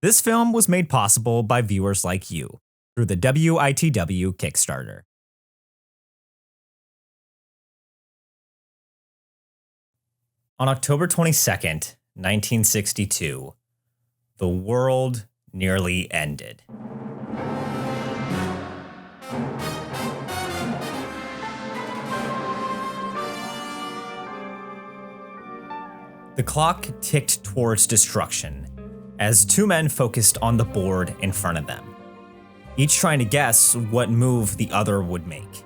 This film was made possible by viewers like you through the WITW Kickstarter. On October 22nd, 1962, the world nearly ended. The clock ticked towards destruction as two men focused on the board in front of them, each trying to guess what move the other would make.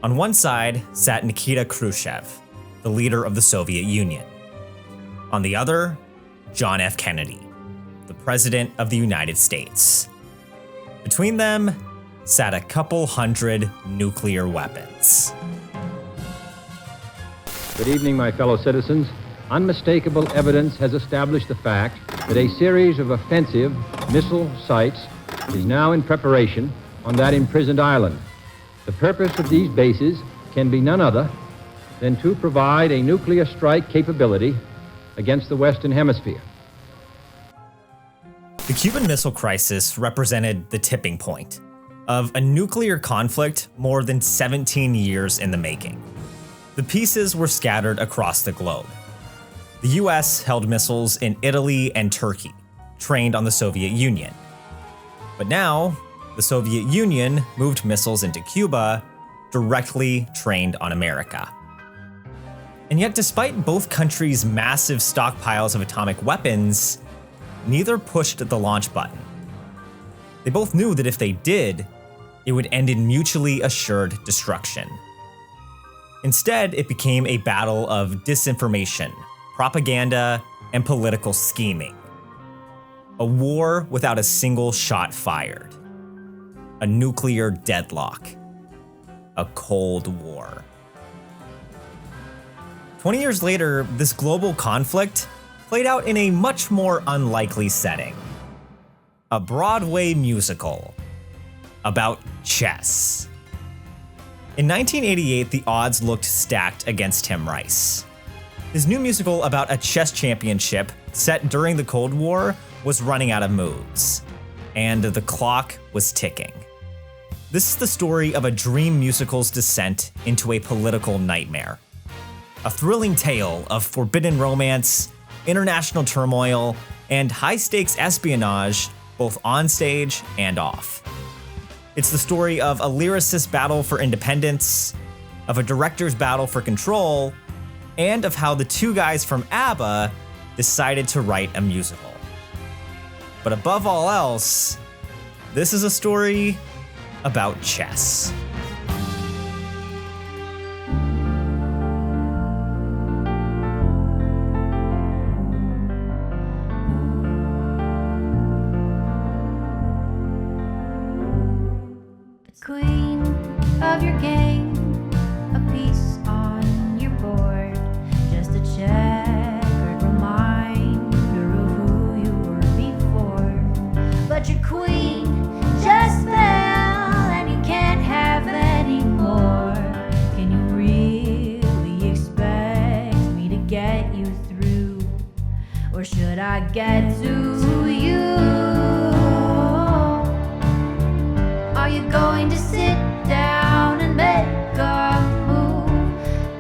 On one side sat Nikita Khrushchev, the leader of the Soviet Union. On the other, John F. Kennedy, the President of the United States. Between them sat a couple hundred nuclear weapons. Good evening, my fellow citizens. Unmistakable evidence has established the fact that a series of offensive missile sites is now in preparation on that imprisoned island. The purpose of these bases can be none other than to provide a nuclear strike capability against the Western Hemisphere. The Cuban Missile Crisis represented the tipping point of a nuclear conflict more than 17 years in the making. The pieces were scattered across the globe. The US held missiles in Italy and Turkey, trained on the Soviet Union. But now, the Soviet Union moved missiles into Cuba, directly trained on America. And yet, despite both countries' massive stockpiles of atomic weapons, neither pushed the launch button. They both knew that if they did, it would end in mutually assured destruction. Instead, it became a battle of disinformation, propaganda, and political scheming. A war without a single shot fired. A nuclear deadlock. A Cold War. 20 years later, this global conflict played out in a much more unlikely setting. A Broadway musical about chess. In 1988, the odds looked stacked against Tim Rice. His new musical about a chess championship set during the Cold War was running out of moves, and the clock was ticking. This is the story of a dream musical's descent into a political nightmare. A thrilling tale of forbidden romance, international turmoil, and high-stakes espionage both on stage and off. It's the story of a lyricist's battle for independence, of a director's battle for control, and of how the two guys from ABBA decided to write a musical. But above all else, this is a story about chess. The queen of your game, a piece on your board, just a checkered reminder of who you were before. But your queen just fell and you can't have any more. Can you really expect me to get you through? Or should I get to you? Are you going to sit down and make a move?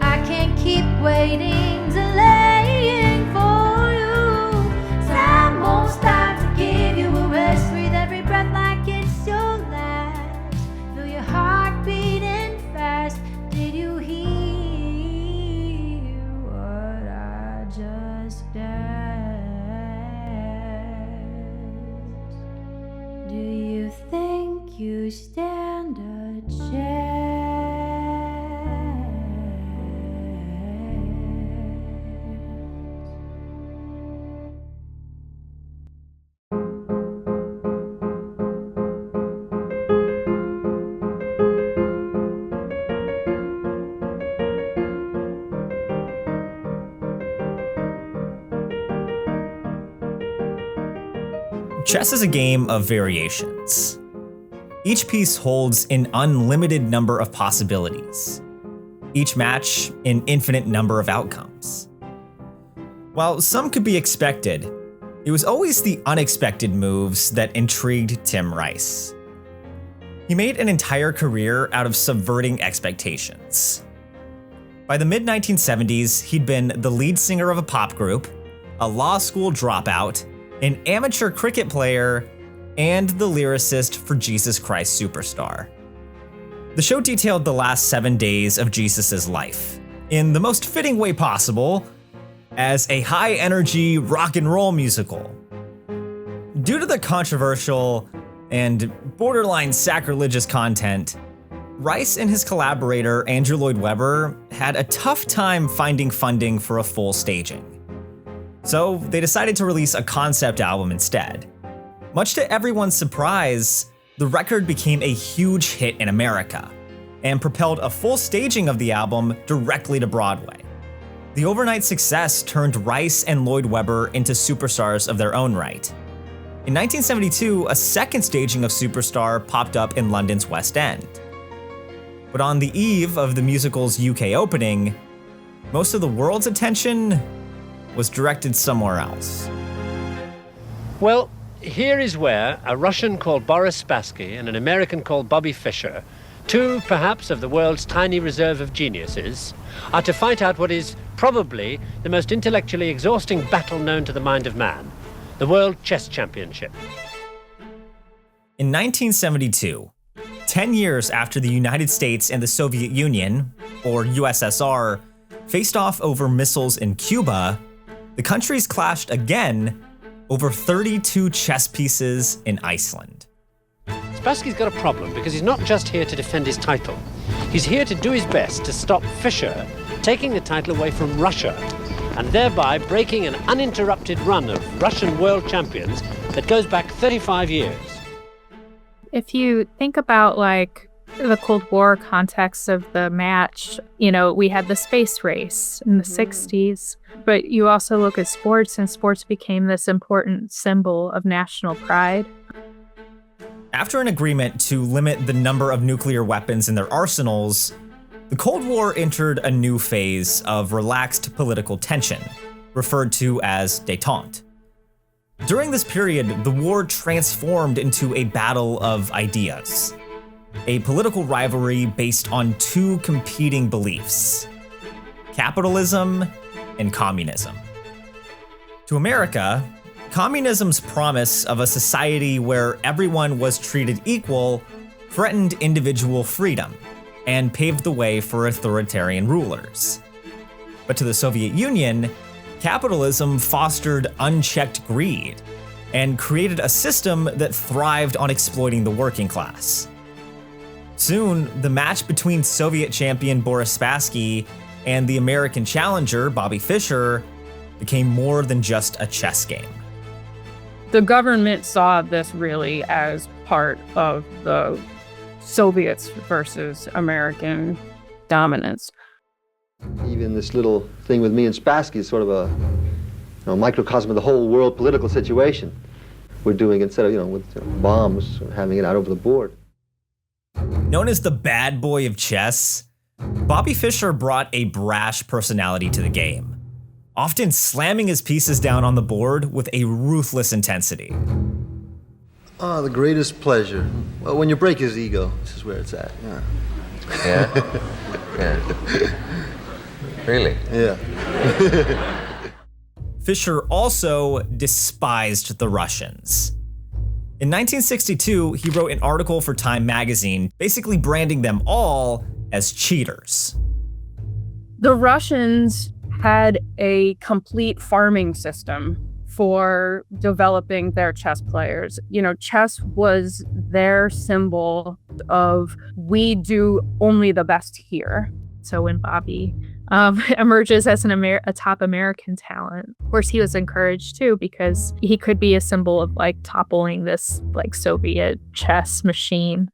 I can't keep waiting, delaying for you. It's almost time to give you a rest. Breathe every breath like it's your last. Feel your heart beating fast. Did you hear what I just asked? Do you think you stand a chance? Chess is a game of variations. Each piece holds an unlimited number of possibilities. Each match, an infinite number of outcomes. While some could be expected, It was always the unexpected moves that intrigued Tim Rice. He made an entire career out of subverting expectations. By the mid-1970s, he'd been the lead singer of a pop group, a law school dropout, an amateur cricket player, and the lyricist for Jesus Christ Superstar. The show detailed the last 7 days of Jesus' life, in the most fitting way possible, as a high-energy rock and roll musical. Due to the controversial and borderline sacrilegious content, Rice and his collaborator Andrew Lloyd Webber had a tough time finding funding for a full staging. So they decided to release a concept album instead. Much to everyone's surprise, the record became a huge hit in America and propelled a full staging of the album directly to Broadway. The overnight success turned Rice and Lloyd Webber into superstars of their own right. In 1972, a second staging of Superstar popped up in London's West End. But on the eve of the musical's UK opening, most of the world's attention was directed somewhere else. Well, here is where a Russian called Boris Spassky and an American called Bobby Fischer, two perhaps of the world's tiny reserve of geniuses, are to fight out what is probably the most intellectually exhausting battle known to the mind of man, the World Chess Championship. In 1972, 10 years after the United States and the Soviet Union, or USSR, faced off over missiles in Cuba, the countries clashed again over 32 chess pieces in Iceland. Spassky's got a problem because he's not just here to defend his title. He's here to do his best to stop Fischer taking the title away from Russia and thereby breaking an uninterrupted run of Russian world champions that goes back 35 years. If you think about like the Cold War context of the match, we had the space race in the 60s, but you also look at sports, and sports became this important symbol of national pride. After an agreement to limit the number of nuclear weapons in their arsenals, the Cold War entered a new phase of relaxed political tension, referred to as détente. During this period, the war transformed into a battle of ideas, a political rivalry based on two competing beliefs: capitalism and communism. To America, communism's promise of a society where everyone was treated equal threatened individual freedom and paved the way for authoritarian rulers. But to the Soviet Union, capitalism fostered unchecked greed and created a system that thrived on exploiting the working class. Soon, the match between Soviet champion Boris Spassky and the American challenger Bobby Fischer became more than just a chess game. The government saw this really as part of the Soviets versus American dominance. Even this little thing with me and Spassky is sort of a microcosm of the whole world political situation we're doing, instead of, with bombs, having it out over the board. Known as the bad boy of chess, Bobby Fischer brought a brash personality to the game, often slamming his pieces down on the board with a ruthless intensity. Oh, the greatest pleasure. Well, when you break his ego, this is where it's at. Yeah. Yeah? Yeah. Really? Yeah. Fischer also despised the Russians. In 1962, he wrote an article for Time magazine, basically branding them all as cheaters. The Russians had a complete farming system for developing their chess players. Chess was their symbol of, we do only the best here. So when Bobby emerges as a top American talent, of course he was encouraged too, because he could be a symbol of toppling this Soviet chess machine.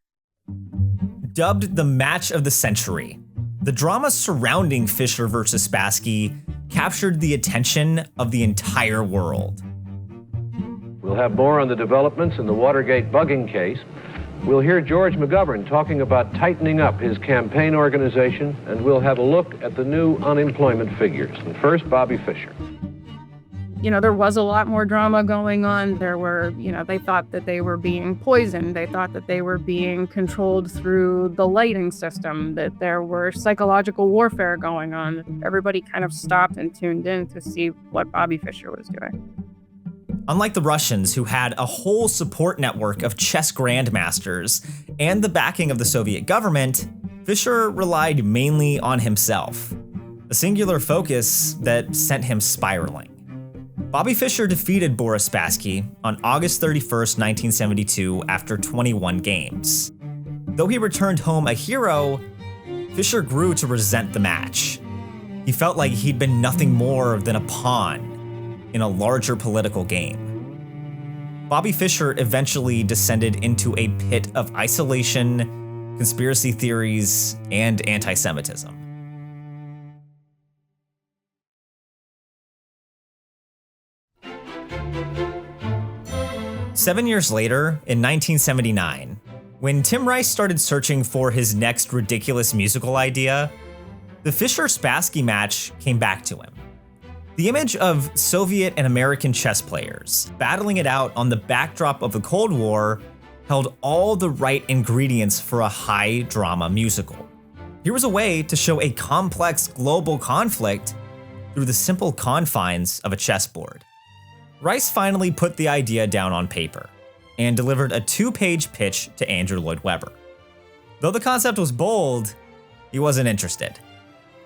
Dubbed the match of the century, the drama surrounding Fischer versus Spassky captured the attention of the entire world. We'll have more on the developments in the Watergate bugging case. We'll hear George McGovern talking about tightening up his campaign organization, and we'll have a look at the new unemployment figures. And first, Bobby Fischer. There was a lot more drama going on. There were, they thought that they were being poisoned. They thought that they were being controlled through the lighting system, that there were psychological warfare going on. Everybody kind of stopped and tuned in to see what Bobby Fischer was doing. Unlike the Russians, who had a whole support network of chess grandmasters and the backing of the Soviet government, Fischer relied mainly on himself, a singular focus that sent him spiraling. Bobby Fischer defeated Boris Spassky on August 31st, 1972, after 21 games. Though he returned home a hero, Fischer grew to resent the match. He felt like he'd been nothing more than a pawn in a larger political game. Bobby Fischer eventually descended into a pit of isolation, conspiracy theories, and anti-Semitism. Seven years later, in 1979, when Tim Rice started searching for his next ridiculous musical idea, the Fischer-Spassky match came back to him. The image of Soviet and American chess players battling it out on the backdrop of the Cold War held all the right ingredients for a high-drama musical. Here was a way to show a complex global conflict through the simple confines of a chessboard. Rice finally put the idea down on paper and delivered a 2-page pitch to Andrew Lloyd Webber. Though the concept was bold, he wasn't interested.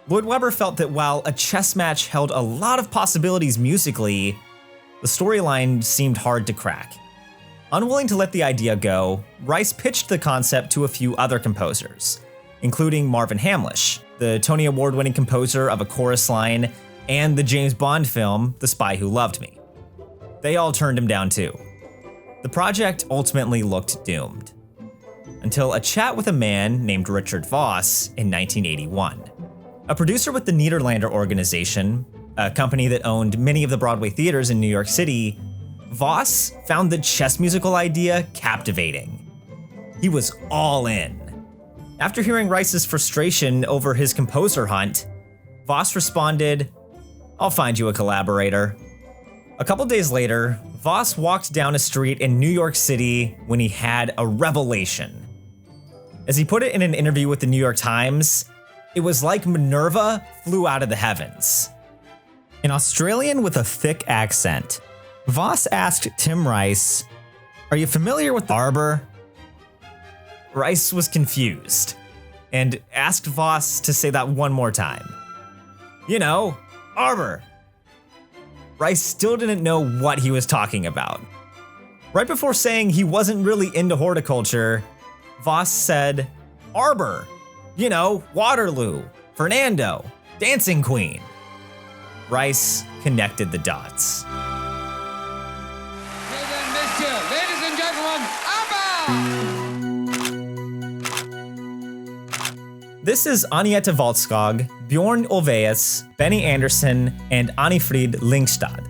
Lloyd Webber felt that while a chess match held a lot of possibilities musically, the storyline seemed hard to crack. Unwilling to let the idea go, Rice pitched the concept to a few other composers, including Marvin Hamlisch, the Tony Award-winning composer of A Chorus Line and the James Bond film The Spy Who Loved Me. They all turned him down too. The project ultimately looked doomed, until a chat with a man named Richard Voss in 1981. A producer with the Niederlander organization, a company that owned many of the Broadway theaters in New York City, Voss found the chess musical idea captivating. He was all in. After hearing Rice's frustration over his composer hunt, Voss responded, "I'll find you a collaborator." A couple days later, Voss walked down a street in New York City when he had a revelation. As he put it in an interview with the New York Times, it was like Minerva flew out of the heavens. An Australian with a thick accent, Voss asked Tim Rice, "Are you familiar with Arbor?" Rice was confused and asked Voss to say that one more time. Arbor. Rice still didn't know what he was talking about. Right before saying he wasn't really into horticulture, Voss said, "Arbor. Waterloo, Fernando, Dancing Queen." Rice connected the dots. Ladies and gentlemen, ABBA! This is Agneta Valtskog, Bjorn Ulvaeus, Benny Andersson, and Annifrid Lyngstad,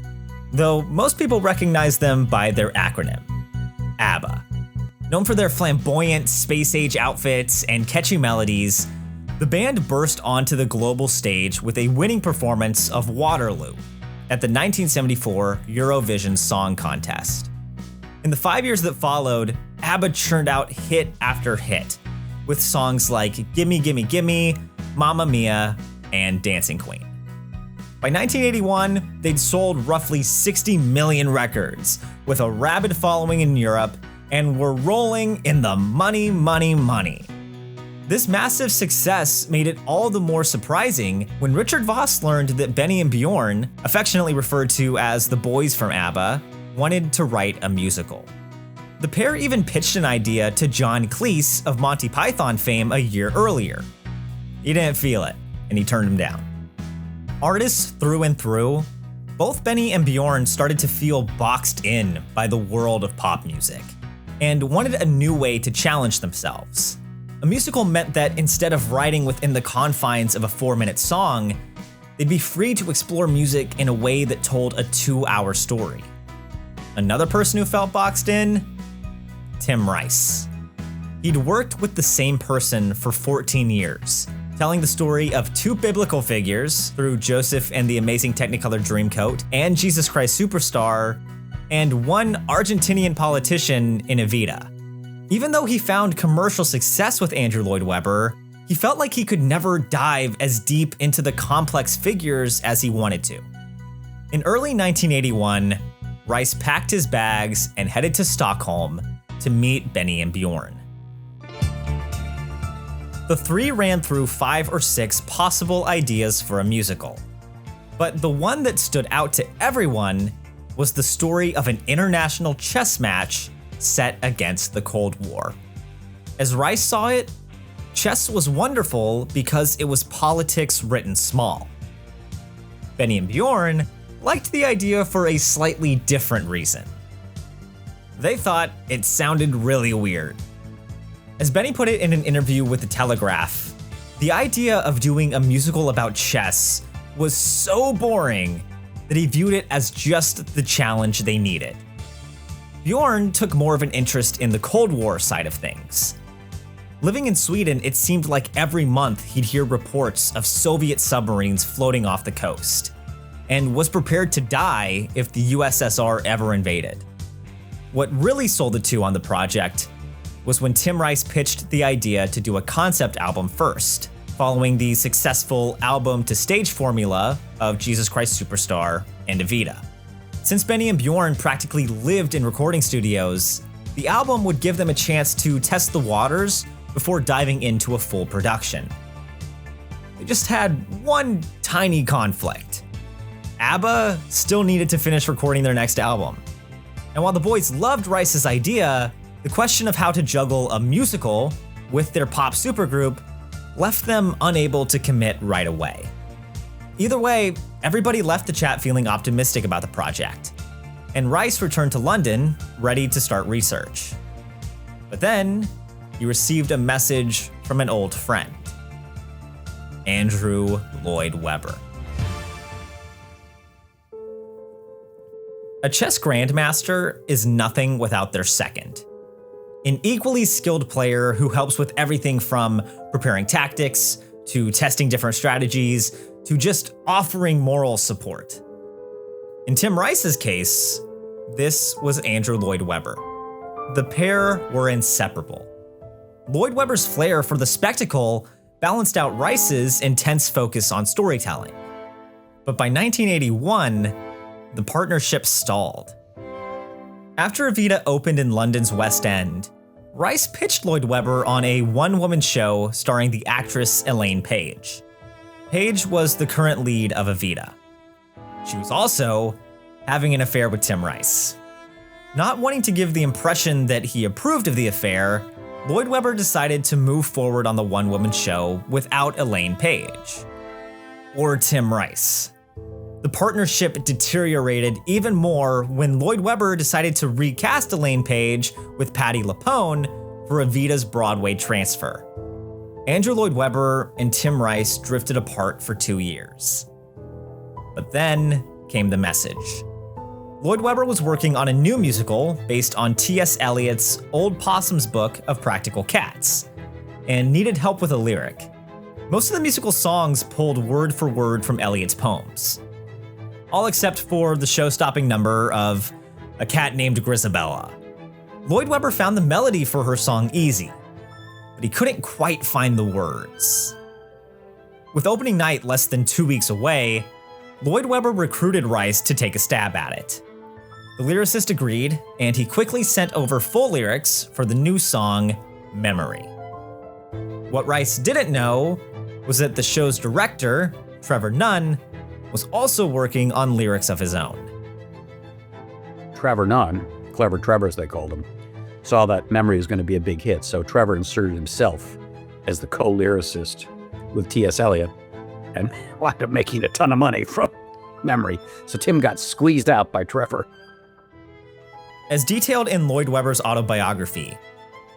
though most people recognize them by their acronym, ABBA. Known for their flamboyant space-age outfits and catchy melodies, the band burst onto the global stage with a winning performance of Waterloo at the 1974 Eurovision Song Contest. In the 5 years that followed, ABBA churned out hit after hit, with songs like Gimme Gimme Gimme, Mamma Mia, and Dancing Queen. By 1981, they'd sold roughly 60 million records, with a rabid following in Europe, and were rolling in the money, money, money. This massive success made it all the more surprising when Richard Voss learned that Benny and Bjorn, affectionately referred to as the boys from ABBA, wanted to write a musical. The pair even pitched an idea to John Cleese of Monty Python fame a year earlier. He didn't feel it, and he turned him down. Artists through and through, both Benny and Bjorn started to feel boxed in by the world of pop music, and wanted a new way to challenge themselves. A musical meant that instead of writing within the confines of a 4-minute song, they'd be free to explore music in a way that told a 2-hour story. Another person who felt boxed in? Tim Rice. He'd worked with the same person for 14 years, telling the story of two biblical figures through Joseph and the Amazing Technicolor Dreamcoat and Jesus Christ Superstar, and one Argentinian politician in Evita. Even though he found commercial success with Andrew Lloyd Webber, he felt like he could never dive as deep into the complex figures as he wanted to. In early 1981, Rice packed his bags and headed to Stockholm to meet Benny and Bjorn. The three ran through 5 or 6 possible ideas for a musical. But the one that stood out to everyone was the story of an international chess match set against the Cold War. As Rice saw it, chess was wonderful because it was politics written small. Benny and Bjorn liked the idea for a slightly different reason. They thought it sounded really weird. As Benny put it in an interview with The Telegraph, the idea of doing a musical about chess was so boring that he viewed it as just the challenge they needed. Bjorn took more of an interest in the Cold War side of things. Living in Sweden, it seemed like every month he'd hear reports of Soviet submarines floating off the coast, and was prepared to die if the USSR ever invaded. What really sold the two on the project was when Tim Rice pitched the idea to do a concept album first, following the successful album-to-stage formula of Jesus Christ Superstar and Evita. Since Benny and Bjorn practically lived in recording studios, the album would give them a chance to test the waters before diving into a full production. They just had one tiny conflict. ABBA still needed to finish recording their next album. And while the boys loved Rice's idea, the question of how to juggle a musical with their pop supergroup left them unable to commit right away. Either way, everybody left the chat feeling optimistic about the project, and Rice returned to London, ready to start research. But then, he received a message from an old friend, Andrew Lloyd Webber. A chess grandmaster is nothing without their second. An equally skilled player who helps with everything from preparing tactics, to testing different strategies, to just offering moral support. In Tim Rice's case, this was Andrew Lloyd Webber. The pair were inseparable. Lloyd Webber's flair for the spectacle balanced out Rice's intense focus on storytelling. But by 1981, the partnership stalled. After Evita opened in London's West End, Rice pitched Lloyd Webber on a one-woman show starring the actress Elaine Paige. Paige was the current lead of Evita. She was also having an affair with Tim Rice. Not wanting to give the impression that he approved of the affair, Lloyd Webber decided to move forward on the one-woman show without Elaine Paige. Or Tim Rice. The partnership deteriorated even more when Lloyd Webber decided to recast Elaine Paige with Patti LuPone for Evita's Broadway transfer. Andrew Lloyd Webber and Tim Rice drifted apart for 2 years. But then came the message. Lloyd Webber was working on a new musical based on T.S. Eliot's Old Possum's book of Practical Cats, and needed help with a lyric. Most of the musical songs pulled word for word from Eliot's poems, all except for the show-stopping number of A Cat Named Grisabella. Lloyd Webber found the melody for her song easy, but he couldn't quite find the words. With opening night less than 2 weeks away, Lloyd Webber recruited Rice to take a stab at it. The lyricist agreed, and he quickly sent over full lyrics for the new song, Memory. What Rice didn't know was that the show's director, Trevor Nunn, was also working on lyrics of his own. Trevor Nunn, Clever Trevor as they called him, saw that Memory was going to be a big hit, so Trevor inserted himself as the co-lyricist with T.S. Eliot and wound up making a ton of money from Memory. So Tim got squeezed out by Trevor. As detailed in Lloyd Webber's autobiography,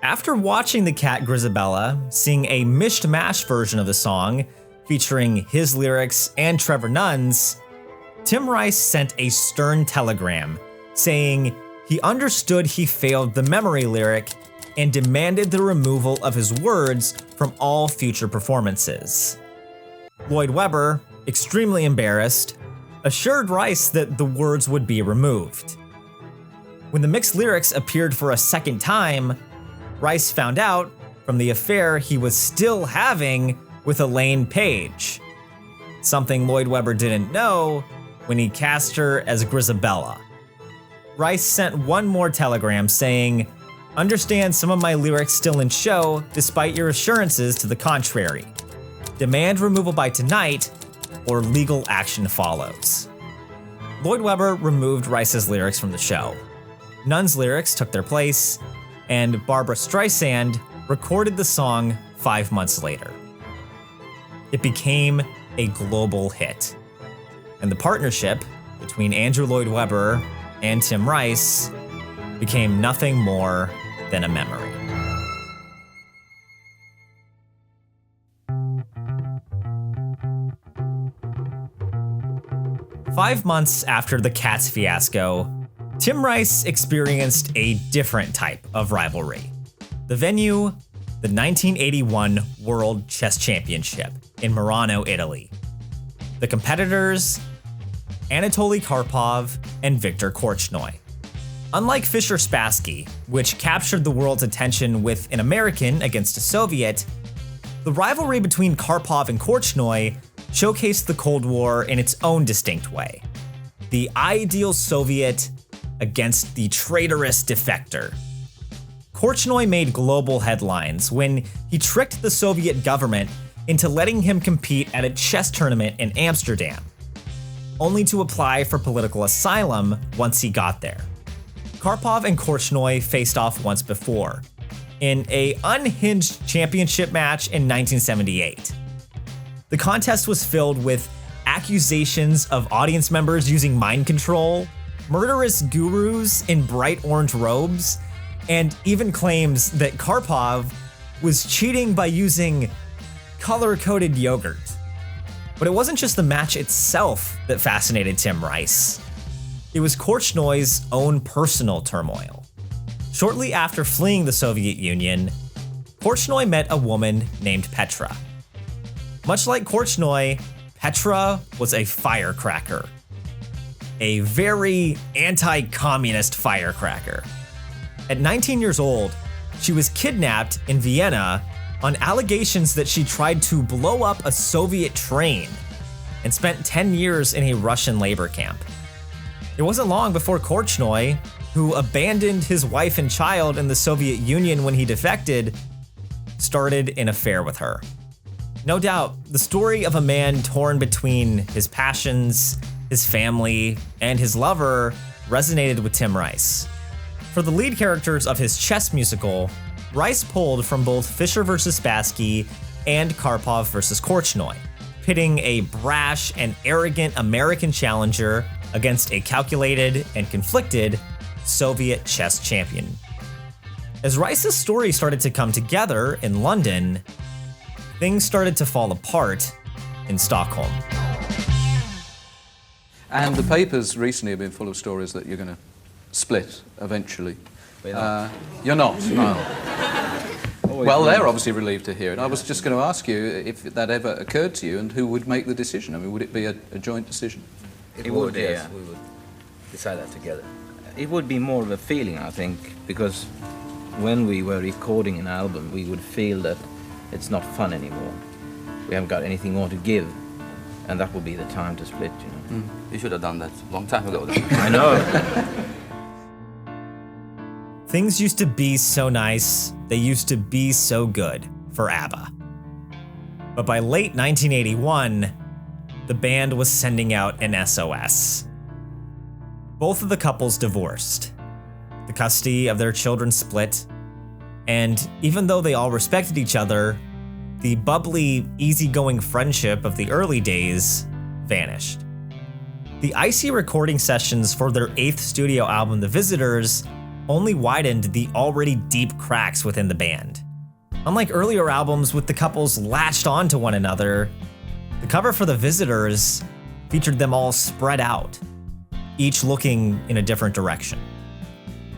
after watching The Cat Grisabella sing a mishmash version of the song featuring his lyrics and Trevor Nunn's, Tim Rice sent a stern telegram saying he understood he failed the Memory lyric and demanded the removal of his words from all future performances. Lloyd Webber, extremely embarrassed, assured Rice that the words would be removed. When the mixed lyrics appeared for a second time, Rice found out from the affair he was still having with Elaine Page, something Lloyd Webber didn't know when he cast her as Grisabella. Rice sent one more telegram saying, "Understand some of my lyrics still in show despite your assurances to the contrary. Demand removal by tonight or legal action follows." Lloyd Webber removed Rice's lyrics from the show. Nunn's lyrics took their place, and Barbra Streisand recorded the song 5 months later. It became a global hit, and the partnership between Andrew Lloyd Webber and Tim Rice became nothing more than a memory. Five months after the Cats fiasco, Tim Rice experienced a different type of rivalry. The venue, the 1981 World Chess Championship in Murano, Italy. The competitors, Anatoly Karpov and Viktor Korchnoi. Unlike Fischer-Spassky, which captured the world's attention with an American against a Soviet, the rivalry between Karpov and Korchnoi showcased the Cold War in its own distinct way. The ideal Soviet against the traitorous defector. Korchnoi made global headlines when he tricked the Soviet government into letting him compete at a chess tournament in Amsterdam, only to apply for political asylum once he got there. Karpov and Korchnoi faced off once before, in an unhinged championship match in 1978. The contest was filled with accusations of audience members using mind control, murderous gurus in bright orange robes, and even claims that Karpov was cheating by using color-coded yogurt. But it wasn't just the match itself that fascinated Tim Rice. It was Korchnoi's own personal turmoil. Shortly after fleeing the Soviet Union, Korchnoi met a woman named Petra. Much like Korchnoi, Petra was a firecracker. A very anti-communist firecracker. At 19 years old, she was kidnapped in Vienna on allegations that she tried to blow up a Soviet train and spent 10 years in a Russian labor camp. It wasn't long before Korchnoi, who abandoned his wife and child in the Soviet Union when he defected, started an affair with her. No doubt, the story of a man torn between his passions, his family, and his lover resonated with Tim Rice. For the lead characters of his chess musical, Rice pulled from both Fischer vs. Spassky and Karpov vs. Korchnoi, pitting a brash and arrogant American challenger against a calculated and conflicted Soviet chess champion. As Rice's story started to come together in London, things started to fall apart in Stockholm. And the papers recently have been full of stories that you're going to split eventually. You're not? No. Well, they're obviously relieved to hear it. I was just going to ask you if that ever occurred to you and who would make the decision. I mean, would it be a joint decision? It would, yes. We would decide that together. It would be more of a feeling, I think, because when we were recording an album, we would feel that it's not fun anymore. We haven't got anything more to give, and that would be the time to split, you know. You should have done that a long time ago then. I know. Things used to be so nice, they used to be so good for ABBA. But by late 1981, the band was sending out an SOS. Both of the couples divorced. The custody of their children split, and even though they all respected each other, the bubbly, easygoing friendship of the early days vanished. The icy recording sessions for their 8th studio album, The Visitors, only widened the already deep cracks within the band. Unlike earlier albums with the couples latched onto one another, the cover for The Visitors featured them all spread out, each looking in a different direction.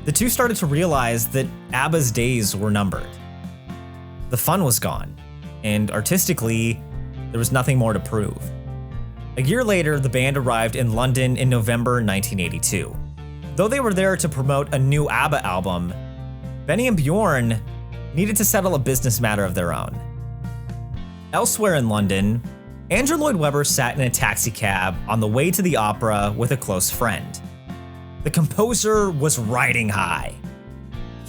the two started to realize that ABBA's days were numbered. The fun was gone, and artistically, there was nothing more to prove. A year later, the band arrived in London in November 1982. Though they were there to promote a new ABBA album, Benny and Bjorn needed to settle a business matter of their own. Elsewhere in London, Andrew Lloyd Webber sat in a taxicab on the way to the opera with a close friend. The composer was riding high.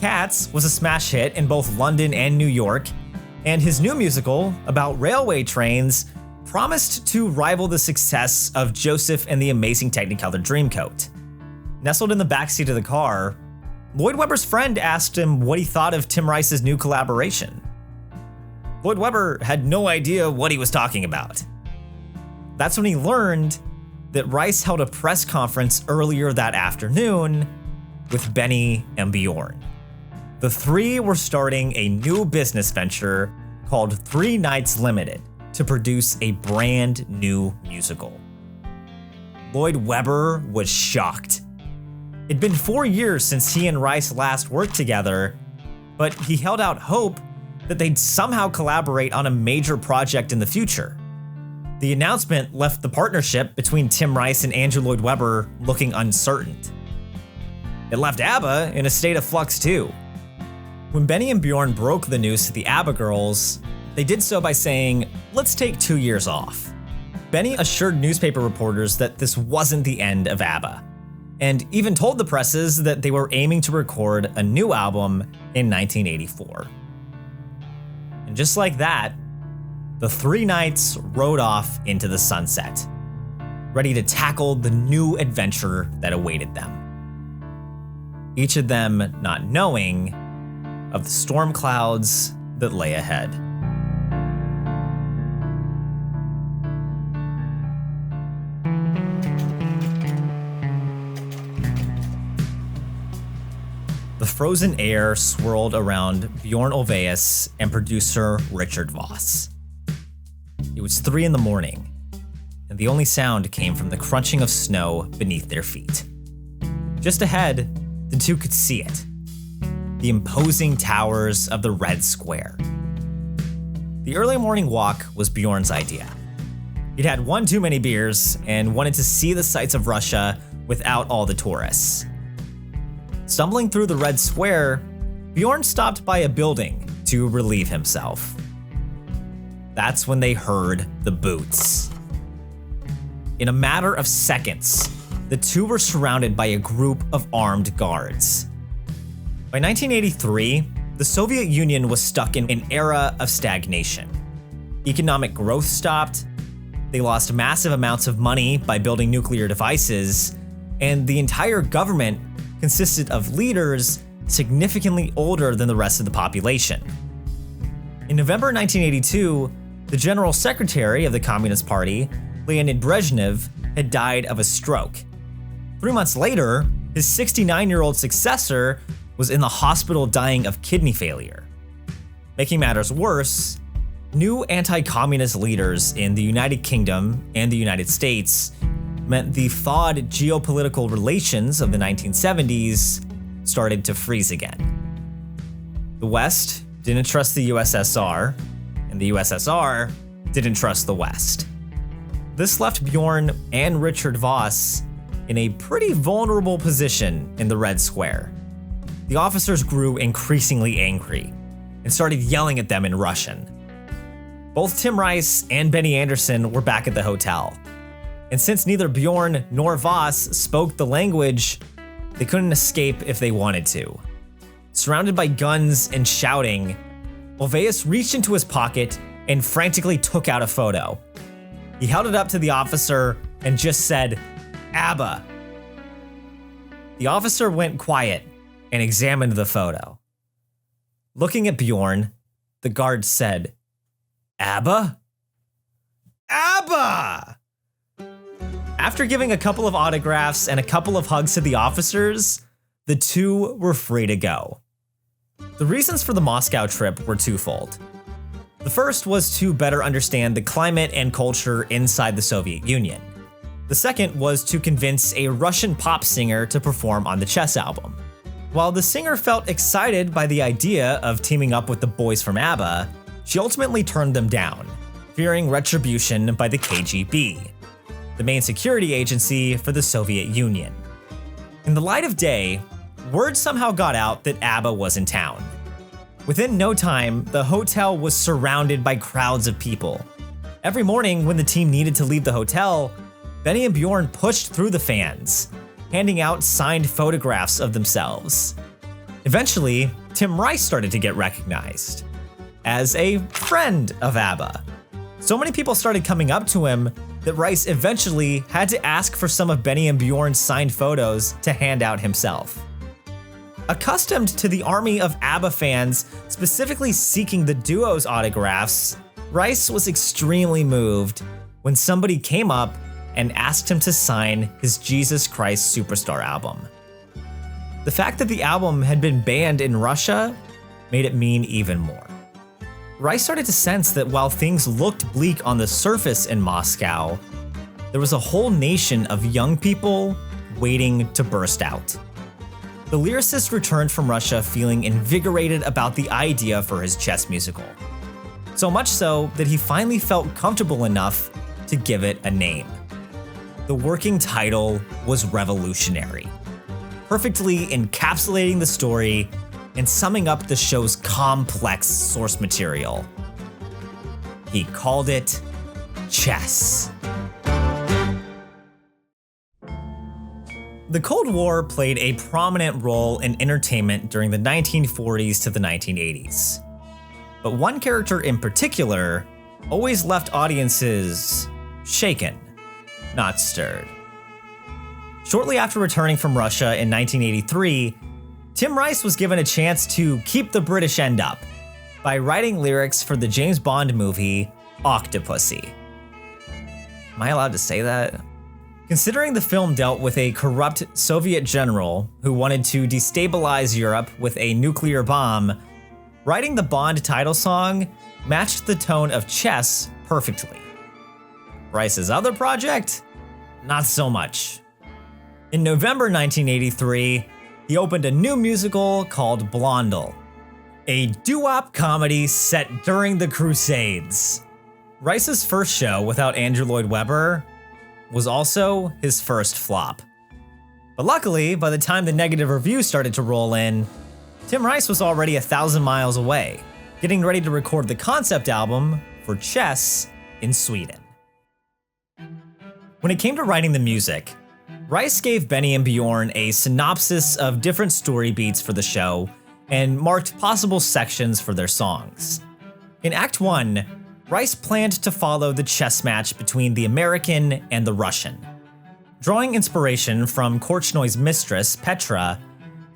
Cats was a smash hit in both London and New York, and his new musical about railway trains promised to rival the success of Joseph and the Amazing Technicolor Dreamcoat. Nestled in the backseat of the car, Lloyd Webber's friend asked him what he thought of Tim Rice's new collaboration. Lloyd Webber had no idea what he was talking about. That's when he learned that Rice held a press conference earlier that afternoon with Benny and Bjorn. The three were starting a new business venture called 3 Nights Limited to produce a brand new musical. Lloyd Webber was shocked. It'd been 4 years since he and Rice last worked together, but he held out hope that they'd somehow collaborate on a major project in the future. The announcement left the partnership between Tim Rice and Andrew Lloyd Webber looking uncertain. It left ABBA in a state of flux too. When Benny and Bjorn broke the news to the ABBA girls, they did so by saying, "Let's take 2 years off." Benny assured newspaper reporters that this wasn't the end of ABBA, and even told the presses that they were aiming to record a new album in 1984. And just like that, the 3 Nights rode off into the sunset, ready to tackle the new adventure that awaited them. Each of them not knowing of the storm clouds that lay ahead. The frozen air swirled around Bjorn Ulvaeus and producer Richard Voss. It was 3 in the morning, and the only sound came from the crunching of snow beneath their feet. Just ahead, the two could see it. The imposing towers of the Red Square. The early morning walk was Bjorn's idea. He'd had one too many beers and wanted to see the sights of Russia without all the tourists. Stumbling through the Red Square, Bjorn stopped by a building to relieve himself. That's when they heard the boots. In a matter of seconds, the two were surrounded by a group of armed guards. By 1983, the Soviet Union was stuck in an era of stagnation. Economic growth stopped, they lost massive amounts of money by building nuclear devices, and the entire government consisted of leaders significantly older than the rest of the population. In November 1982, the General Secretary of the Communist Party, Leonid Brezhnev, had died of a stroke. 3 months later, his 69-year-old successor was in the hospital dying of kidney failure. Making matters worse, new anti-communist leaders in the United Kingdom and the United States meant the thawed geopolitical relations of the 1970s started to freeze again. The West didn't trust the USSR, and the USSR didn't trust the West. This left Bjorn and Richard Voss in a pretty vulnerable position in the Red Square. The officers grew increasingly angry and started yelling at them in Russian. Both Tim Rice and Benny Andersson were back at the hotel. And since neither Bjorn nor Voss spoke the language, they couldn't escape if they wanted to. Surrounded by guns and shouting, Ulvaeus reached into his pocket and frantically took out a photo. He held it up to the officer and just said, "ABBA." The officer went quiet and examined the photo. Looking at Bjorn, the guard said, "ABBA? ABBA!" After giving a couple of autographs and a couple of hugs to the officers, the two were free to go. The reasons for the Moscow trip were twofold. The first was to better understand the climate and culture inside the Soviet Union. The second was to convince a Russian pop singer to perform on the Chess album. While the singer felt excited by the idea of teaming up with the boys from ABBA, she ultimately turned them down, fearing retribution by the KGB, the main security agency for the Soviet Union. In the light of day, word somehow got out that ABBA was in town. Within no time, the hotel was surrounded by crowds of people. Every morning when the team needed to leave the hotel, Benny and Bjorn pushed through the fans, handing out signed photographs of themselves. Eventually, Tim Rice started to get recognized as a friend of ABBA. So many people started coming up to him that Rice eventually had to ask for some of Benny and Bjorn's signed photos to hand out himself. Accustomed to the army of ABBA fans specifically seeking the duo's autographs, Rice was extremely moved when somebody came up and asked him to sign his Jesus Christ Superstar album. The fact that the album had been banned in Russia made it mean even more. Rice started to sense that while things looked bleak on the surface in Moscow, there was a whole nation of young people waiting to burst out. The lyricist returned from Russia feeling invigorated about the idea for his chess musical. So much so that he finally felt comfortable enough to give it a name. The working title was Revolutionary, perfectly encapsulating the story and summing up the show's complex source material. He called it Chess. The Cold War played a prominent role in entertainment during the 1940s to the 1980s. But one character in particular always left audiences shaken, not stirred. Shortly after returning from Russia in 1983, Tim Rice was given a chance to keep the British end up by writing lyrics for the James Bond movie Octopussy. Am I allowed to say that? Considering the film dealt with a corrupt Soviet general who wanted to destabilize Europe with a nuclear bomb, writing the Bond title song matched the tone of Chess perfectly. Rice's other project? Not so much. In November 1983, he opened a new musical called Blondel, a doo-wop comedy set during the Crusades. Rice's first show without Andrew Lloyd Webber was also his first flop. But luckily, by the time the negative reviews started to roll in, Tim Rice was already 1,000 miles away, getting ready to record the concept album for Chess in Sweden. When it came to writing the music, Rice gave Benny and Bjorn a synopsis of different story beats for the show and marked possible sections for their songs. In Act 1, Rice planned to follow the chess match between the American and the Russian. Drawing inspiration from Korchnoy's mistress, Petra,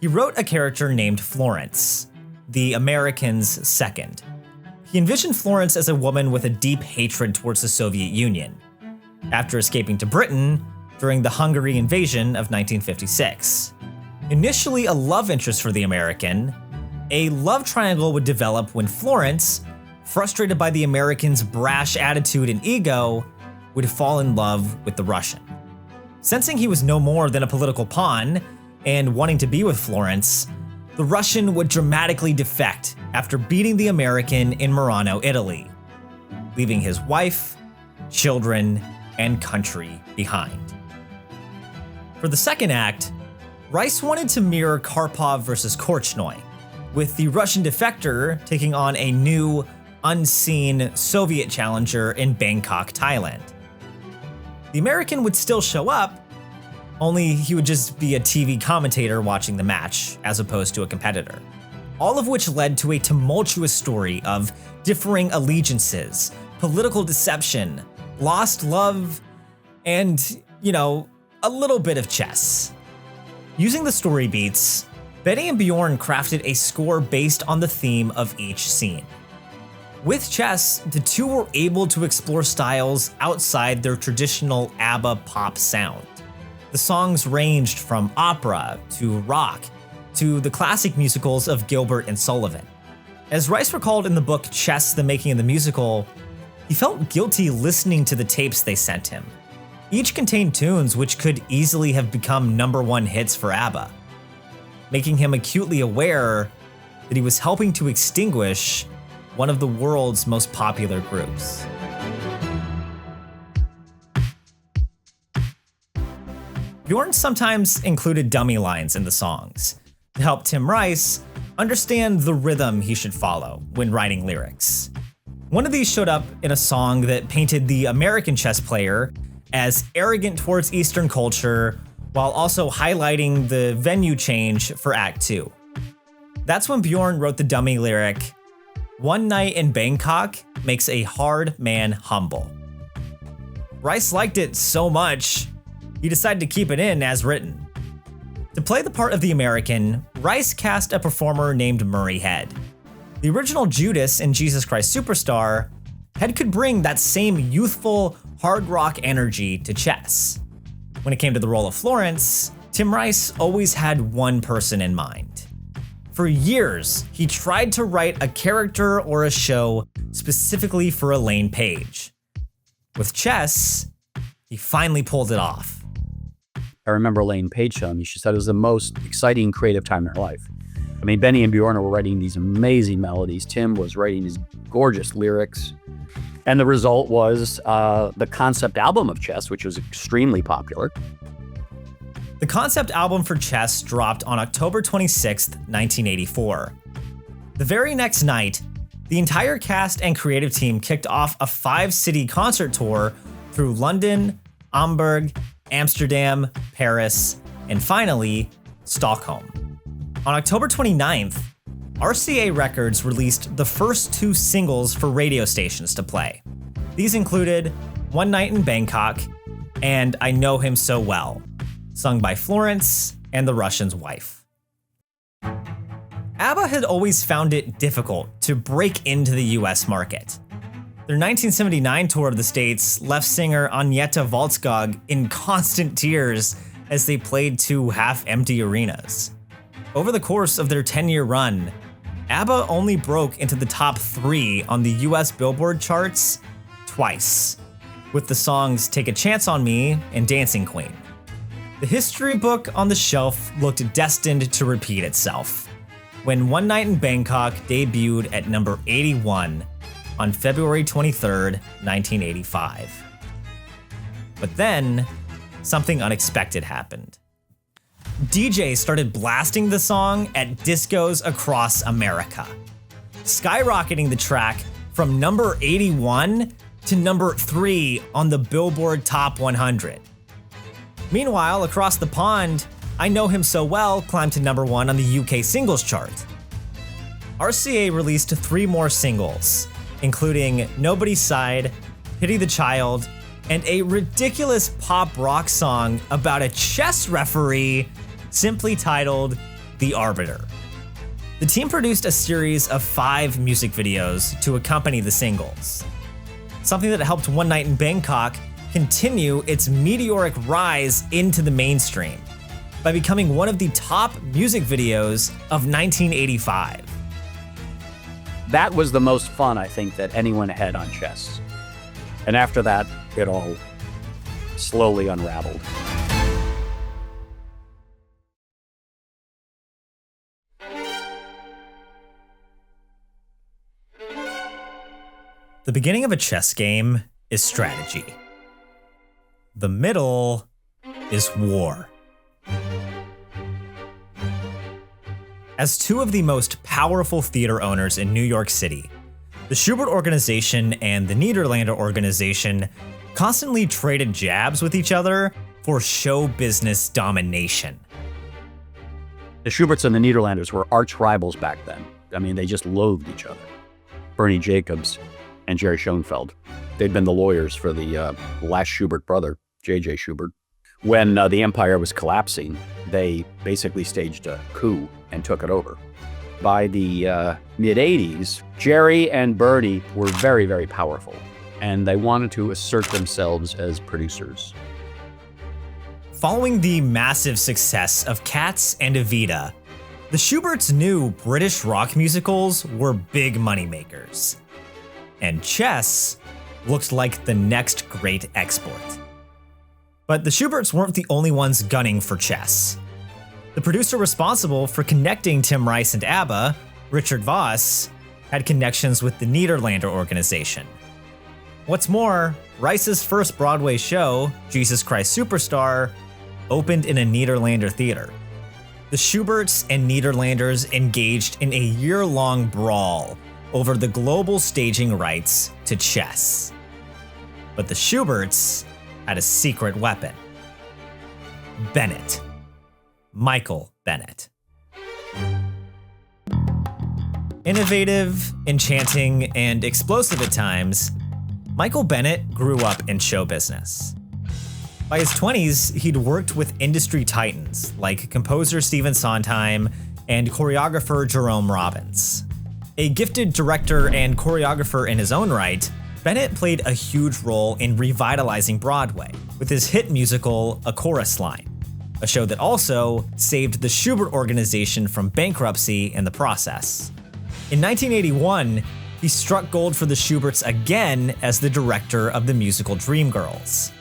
he wrote a character named Florence, the American's second. He envisioned Florence as a woman with a deep hatred towards the Soviet Union, after escaping to Britain during the Hungary invasion of 1956. Initially a love interest for the American, a love triangle would develop when Florence, frustrated by the American's brash attitude and ego, would fall in love with the Russian. Sensing he was no more than a political pawn, and wanting to be with Florence, the Russian would dramatically defect after beating the American in Murano, Italy, leaving his wife, children, and country behind. For the second act, Rice wanted to mirror Karpov versus Korchnoy, with the Russian defector taking on a new, unseen Soviet challenger in Bangkok, Thailand. The American would still show up, only he would just be a TV commentator watching the match, as opposed to a competitor. All of which led to a tumultuous story of differing allegiances, political deception, lost love, and, a little bit of chess. Using the story beats, Benny and Bjorn crafted a score based on the theme of each scene. With Chess, the two were able to explore styles outside their traditional ABBA pop sound. The songs ranged from opera to rock to the classic musicals of Gilbert and Sullivan. As Rice recalled in the book Chess: The Making of the Musical, he felt guilty listening to the tapes they sent him. Each contained tunes which could easily have become #1 hits for ABBA. making him acutely aware that he was helping to extinguish one of the world's most popular groups. Bjorn sometimes included dummy lines in the songs to help Tim Rice understand the rhythm he should follow when writing lyrics. One of these showed up in a song that painted the American chess player as arrogant towards Eastern culture while also highlighting the venue change for Act 2. That's when Bjorn wrote the dummy lyric, "One night in Bangkok makes a hard man humble." Rice liked it so much, he decided to keep it in as written. To play the part of the American, Rice cast a performer named Murray Head. The original Judas in Jesus Christ Superstar, Head could bring that same youthful, hard rock energy to chess. When it came to the role of Florence, Tim Rice always had one person in mind. For years, he tried to write a character or a show specifically for Elaine Page. With chess, he finally pulled it off. I remember Elaine Page telling me, she said it was the most exciting creative time in her life. I mean, Benny and Bjorn were writing these amazing melodies. Tim was writing these gorgeous lyrics. And the result was the concept album of chess, which was extremely popular. The concept album for Chess dropped on October 26, 1984. The very next night, the entire cast and creative team kicked off a 5-city concert tour through London, Hamburg, Amsterdam, Paris, and finally, Stockholm. On October 29th, RCA Records released the first 2 singles for radio stations to play. These included One Night in Bangkok and I Know Him So Well, sung by Florence and the Russian's wife. ABBA had always found it difficult to break into the US market. Their 1979 tour of the States left singer Agneta Valtskog in constant tears as they played 2 half-empty arenas. Over the course of their 10-year run, ABBA only broke into the top 3 on the US Billboard charts twice, with the songs Take a Chance on Me and Dancing Queen. The history book on the shelf looked destined to repeat itself when One Night in Bangkok debuted at number 81 on February 23, 1985. But then, something unexpected happened. DJs started blasting the song at discos across America, skyrocketing the track from number 81 to number 3 on the Billboard Top 100. Meanwhile, across the pond, I Know Him So Well climbed to number 1 on the UK singles chart. RCA released 3 more singles, including Nobody's Side, Pity the Child, and a ridiculous pop rock song about a chess referee simply titled The Arbiter. The team produced a series of 5 music videos to accompany the singles, something that helped One Night in Bangkok continue its meteoric rise into the mainstream by becoming one of the top music videos of 1985. That was the most fun, I think, that anyone had on chess. And after that, it all slowly unraveled. The beginning of a chess game is strategy. The middle is war. As 2 of the most powerful theater owners in New York City, the Schubert Organization and the Niederlander Organization constantly traded jabs with each other for show business domination. The Schuberts and the Niederlanders were arch rivals back then. I mean, they just loathed each other. Bernie Jacobs and Jerry Schoenfeld. They'd been the lawyers for the last Schubert brother, J.J. Schubert. When the empire was collapsing, they basically staged a coup and took it over. By the mid-'80s, Jerry and Bernie were very, very powerful, and they wanted to assert themselves as producers. Following the massive success of Cats and Evita, the Schuberts knew British rock musicals were big moneymakers, and chess looked like the next great export. But the Schuberts weren't the only ones gunning for chess. The producer responsible for connecting Tim Rice and ABBA, Richard Voss, had connections with the Nederlander organization. What's more, Rice's first Broadway show, Jesus Christ Superstar, opened in a Nederlander theater. The Schuberts and Nederlanders engaged in a year-long brawl over the global staging rights to chess. But the Schuberts had a secret weapon. Bennett. Michael Bennett. Innovative, enchanting, and explosive at times, Michael Bennett grew up in show business. By his 20s, he'd worked with industry titans like composer Stephen Sondheim and choreographer Jerome Robbins. A gifted director and choreographer in his own right, Bennett played a huge role in revitalizing Broadway with his hit musical A Chorus Line, a show that also saved the Schubert organization from bankruptcy in the process. In 1981, he struck gold for the Schuberts again as the director of the musical Dreamgirls.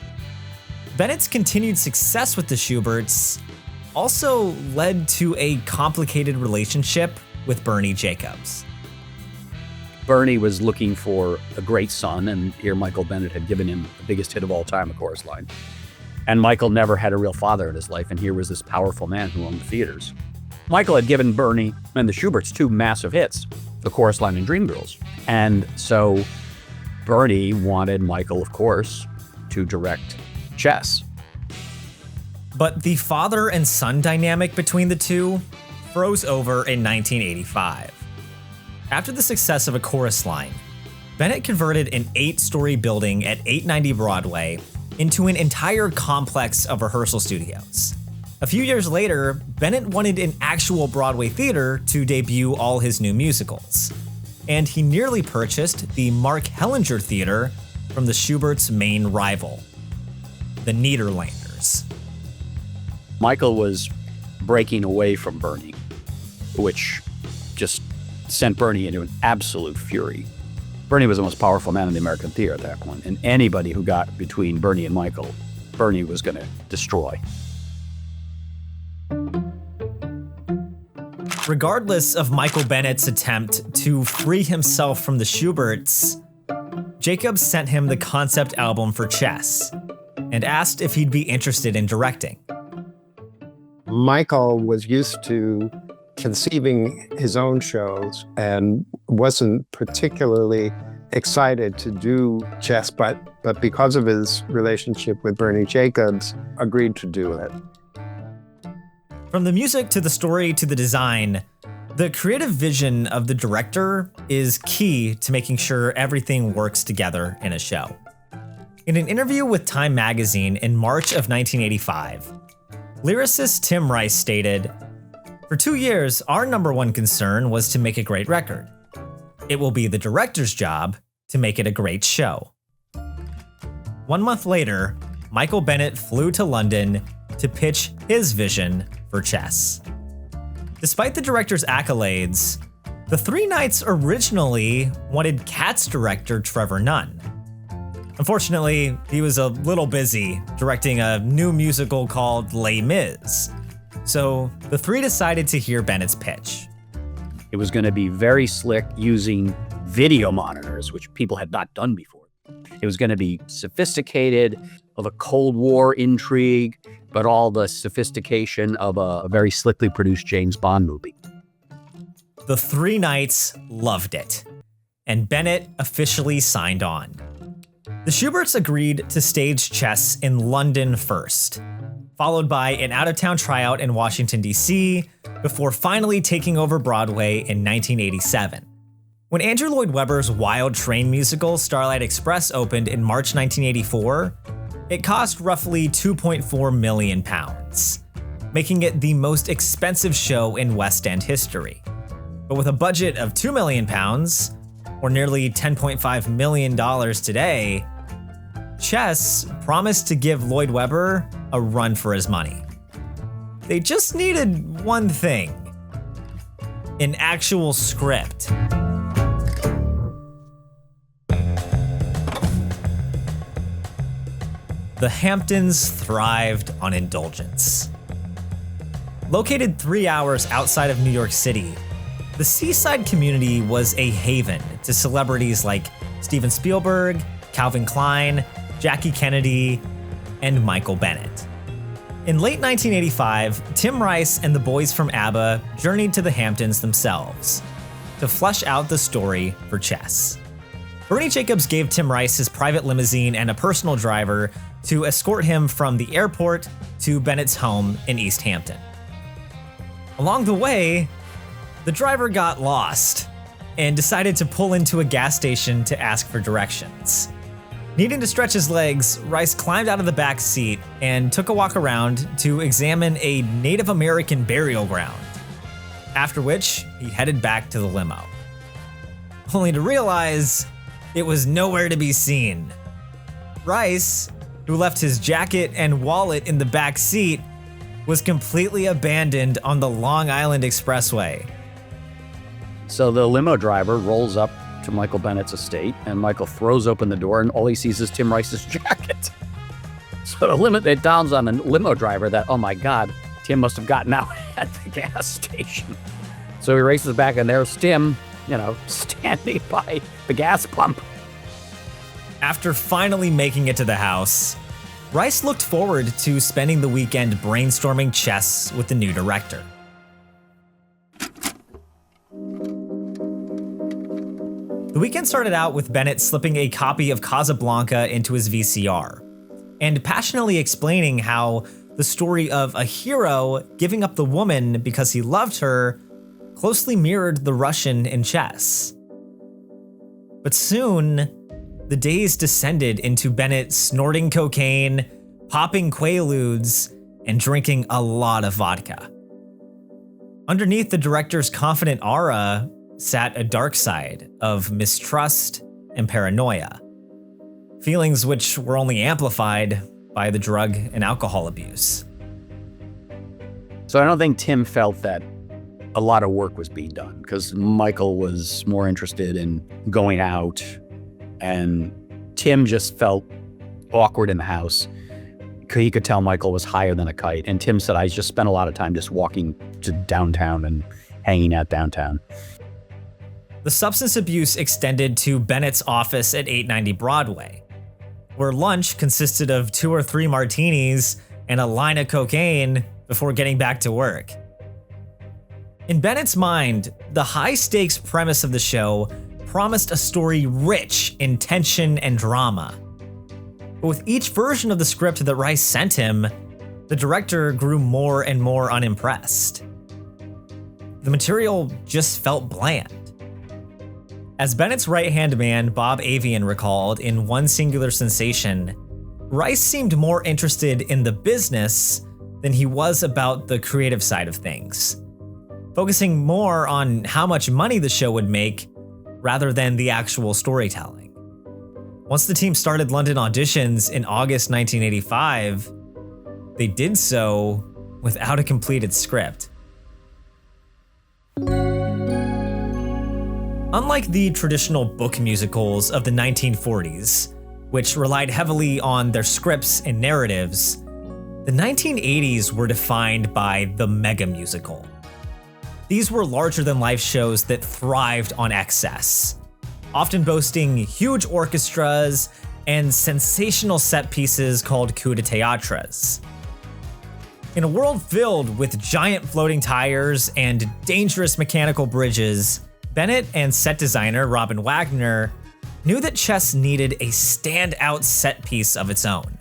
Bennett's continued success with the Schuberts also led to a complicated relationship with Bernie Jacobs. Bernie was looking for a great son, and here Michael Bennett had given him the biggest hit of all time, A Chorus Line. And Michael never had a real father in his life, and here was this powerful man who owned the theaters. Michael had given Bernie and the Schuberts two massive hits, A Chorus Line and Dreamgirls. And so Bernie wanted Michael, of course, to direct Chess. But the father and son dynamic between the two froze over in 1985. After the success of A Chorus Line, Bennett converted an 8-story building at 890 Broadway into an entire complex of rehearsal studios. A few years later, Bennett wanted an actual Broadway theater to debut all his new musicals, and he nearly purchased the Mark Hellinger Theater from the Schuberts' main rival, the Nederlanders. Michael was breaking away from Bernie, which just sent Bernie into an absolute fury. Bernie was the most powerful man in the American theater at that point, and anybody who got between Bernie and Michael, Bernie was going to destroy. Regardless of Michael Bennett's attempt to free himself from the Schuberts, Jacobs sent him the concept album for Chess and asked if he'd be interested in directing. Michael was used to conceiving his own shows and wasn't particularly excited to do Chess, but because of his relationship with Bernie Jacobs, agreed to do it. From the music to the story to the design, the creative vision of the director is key to making sure everything works together in a show. In an interview with Time magazine in March of 1985, lyricist Tim Rice stated, "For 2 years, our number one concern was to make a great record. It will be the director's job to make it a great show." 1 month later, Michael Bennett flew to London to pitch his vision for Chess. Despite the director's accolades, the Three Knights originally wanted Cats director Trevor Nunn. Unfortunately, he was a little busy directing a new musical called Les Mis, so the three decided to hear Bennett's pitch. It was going to be very slick, using video monitors, which people had not done before. It was going to be sophisticated, of a Cold War intrigue, but all the sophistication of a very slickly produced James Bond movie. The Three Knights loved it, and Bennett officially signed on. The Schuberts agreed to stage Chess in London first, followed by an out-of-town tryout in Washington, D.C., before finally taking over Broadway in 1987. When Andrew Lloyd Webber's Wild Train musical Starlight Express opened in March 1984, it cost roughly £2.4 million, making it the most expensive show in West End history. But with a budget of £2 million, or nearly $10.5 million today, Chess promised to give Lloyd Webber a run for his money. They just needed one thing: an actual script. The Hamptons thrived on indulgence. Located 3 hours outside of New York City, the seaside community was a haven to celebrities like Steven Spielberg, Calvin Klein, Jackie Kennedy, and Michael Bennett. In late 1985, Tim Rice and the boys from ABBA journeyed to the Hamptons themselves to flesh out the story for Chess. Bernie Jacobs gave Tim Rice his private limousine and a personal driver to escort him from the airport to Bennett's home in East Hampton. Along the way, the driver got lost and decided to pull into a gas station to ask for directions. Needing to stretch his legs, Rice climbed out of the back seat and took a walk around to examine a Native American burial ground, after which he headed back to the limo, only to realize it was nowhere to be seen. Rice, who left his jacket and wallet in the back seat, was completely abandoned on the Long Island Expressway. So the limo driver rolls up to Michael Bennett's estate, and Michael throws open the door, and all he sees is Tim Rice's jacket. So it dawns on the limo driver that, oh my God, Tim must have gotten out at the gas station. So he races back, and there's Tim, standing by the gas pump. After finally making it to the house, Rice looked forward to spending the weekend brainstorming Chess with the new director. The weekend started out with Bennett slipping a copy of Casablanca into his VCR and passionately explaining how the story of a hero giving up the woman because he loved her closely mirrored the Russian in Chess. But soon, the days descended into Bennett snorting cocaine, popping Quaaludes, and drinking a lot of vodka. Underneath the director's confident aura sat a dark side of mistrust and paranoia, feelings which were only amplified by the drug and alcohol abuse. So I don't think Tim felt that a lot of work was being done, because Michael was more interested in going out, and Tim just felt awkward in the house. He could tell Michael was higher than a kite, and Tim said, I just spent a lot of time just walking to downtown and hanging out downtown. The substance abuse extended to Bennett's office at 890 Broadway, where lunch consisted of 2 or 3 martinis and a line of cocaine before getting back to work. In Bennett's mind, the high-stakes premise of the show promised a story rich in tension and drama. But with each version of the script that Rice sent him, the director grew more and more unimpressed. The material just felt bland. As Bennett's right-hand man, Bob Avian, recalled in One Singular Sensation, Rice seemed more interested in the business than he was about the creative side of things, focusing more on how much money the show would make rather than the actual storytelling. Once the team started London auditions in August 1985, they did so without a completed script. Unlike the traditional book musicals of the 1940s, which relied heavily on their scripts and narratives, the 1980s were defined by the mega musical. These were larger-than-life shows that thrived on excess, often boasting huge orchestras and sensational set pieces called coups de théâtres. In a world filled with giant floating tires and dangerous mechanical bridges, Bennett and set designer Robin Wagner knew that Chess needed a standout set piece of its own.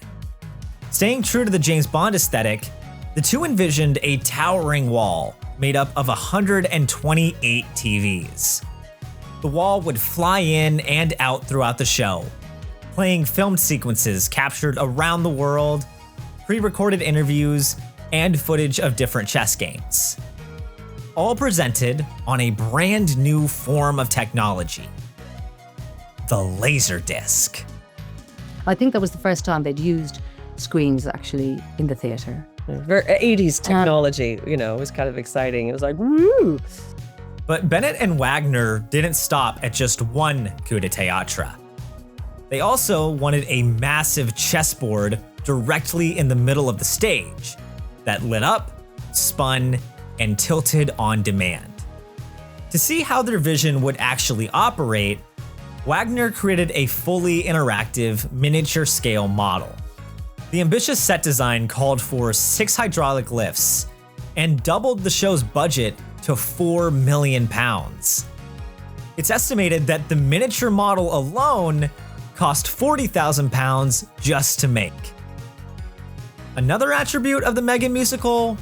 Staying true to the James Bond aesthetic, the two envisioned a towering wall made up of 128 TVs. The wall would fly in and out throughout the show, playing filmed sequences captured around the world, pre-recorded interviews, and footage of different chess games. All presented on a brand new form of technology, the Laserdisc. I think that was the first time they'd used screens actually in the theatre. Very 80s technology, it was kind of exciting. It was like, woo! But Bennett and Wagner didn't stop at just one coup de théâtre. They also wanted a massive chessboard directly in the middle of the stage that lit up, spun, and tilted on demand. To see how their vision would actually operate, Wagner created a fully interactive, miniature-scale model. The ambitious set design called for 6 hydraulic lifts and doubled the show's budget to £4 million. It's estimated that the miniature model alone cost £40,000 just to make. Another attribute of the mega musical?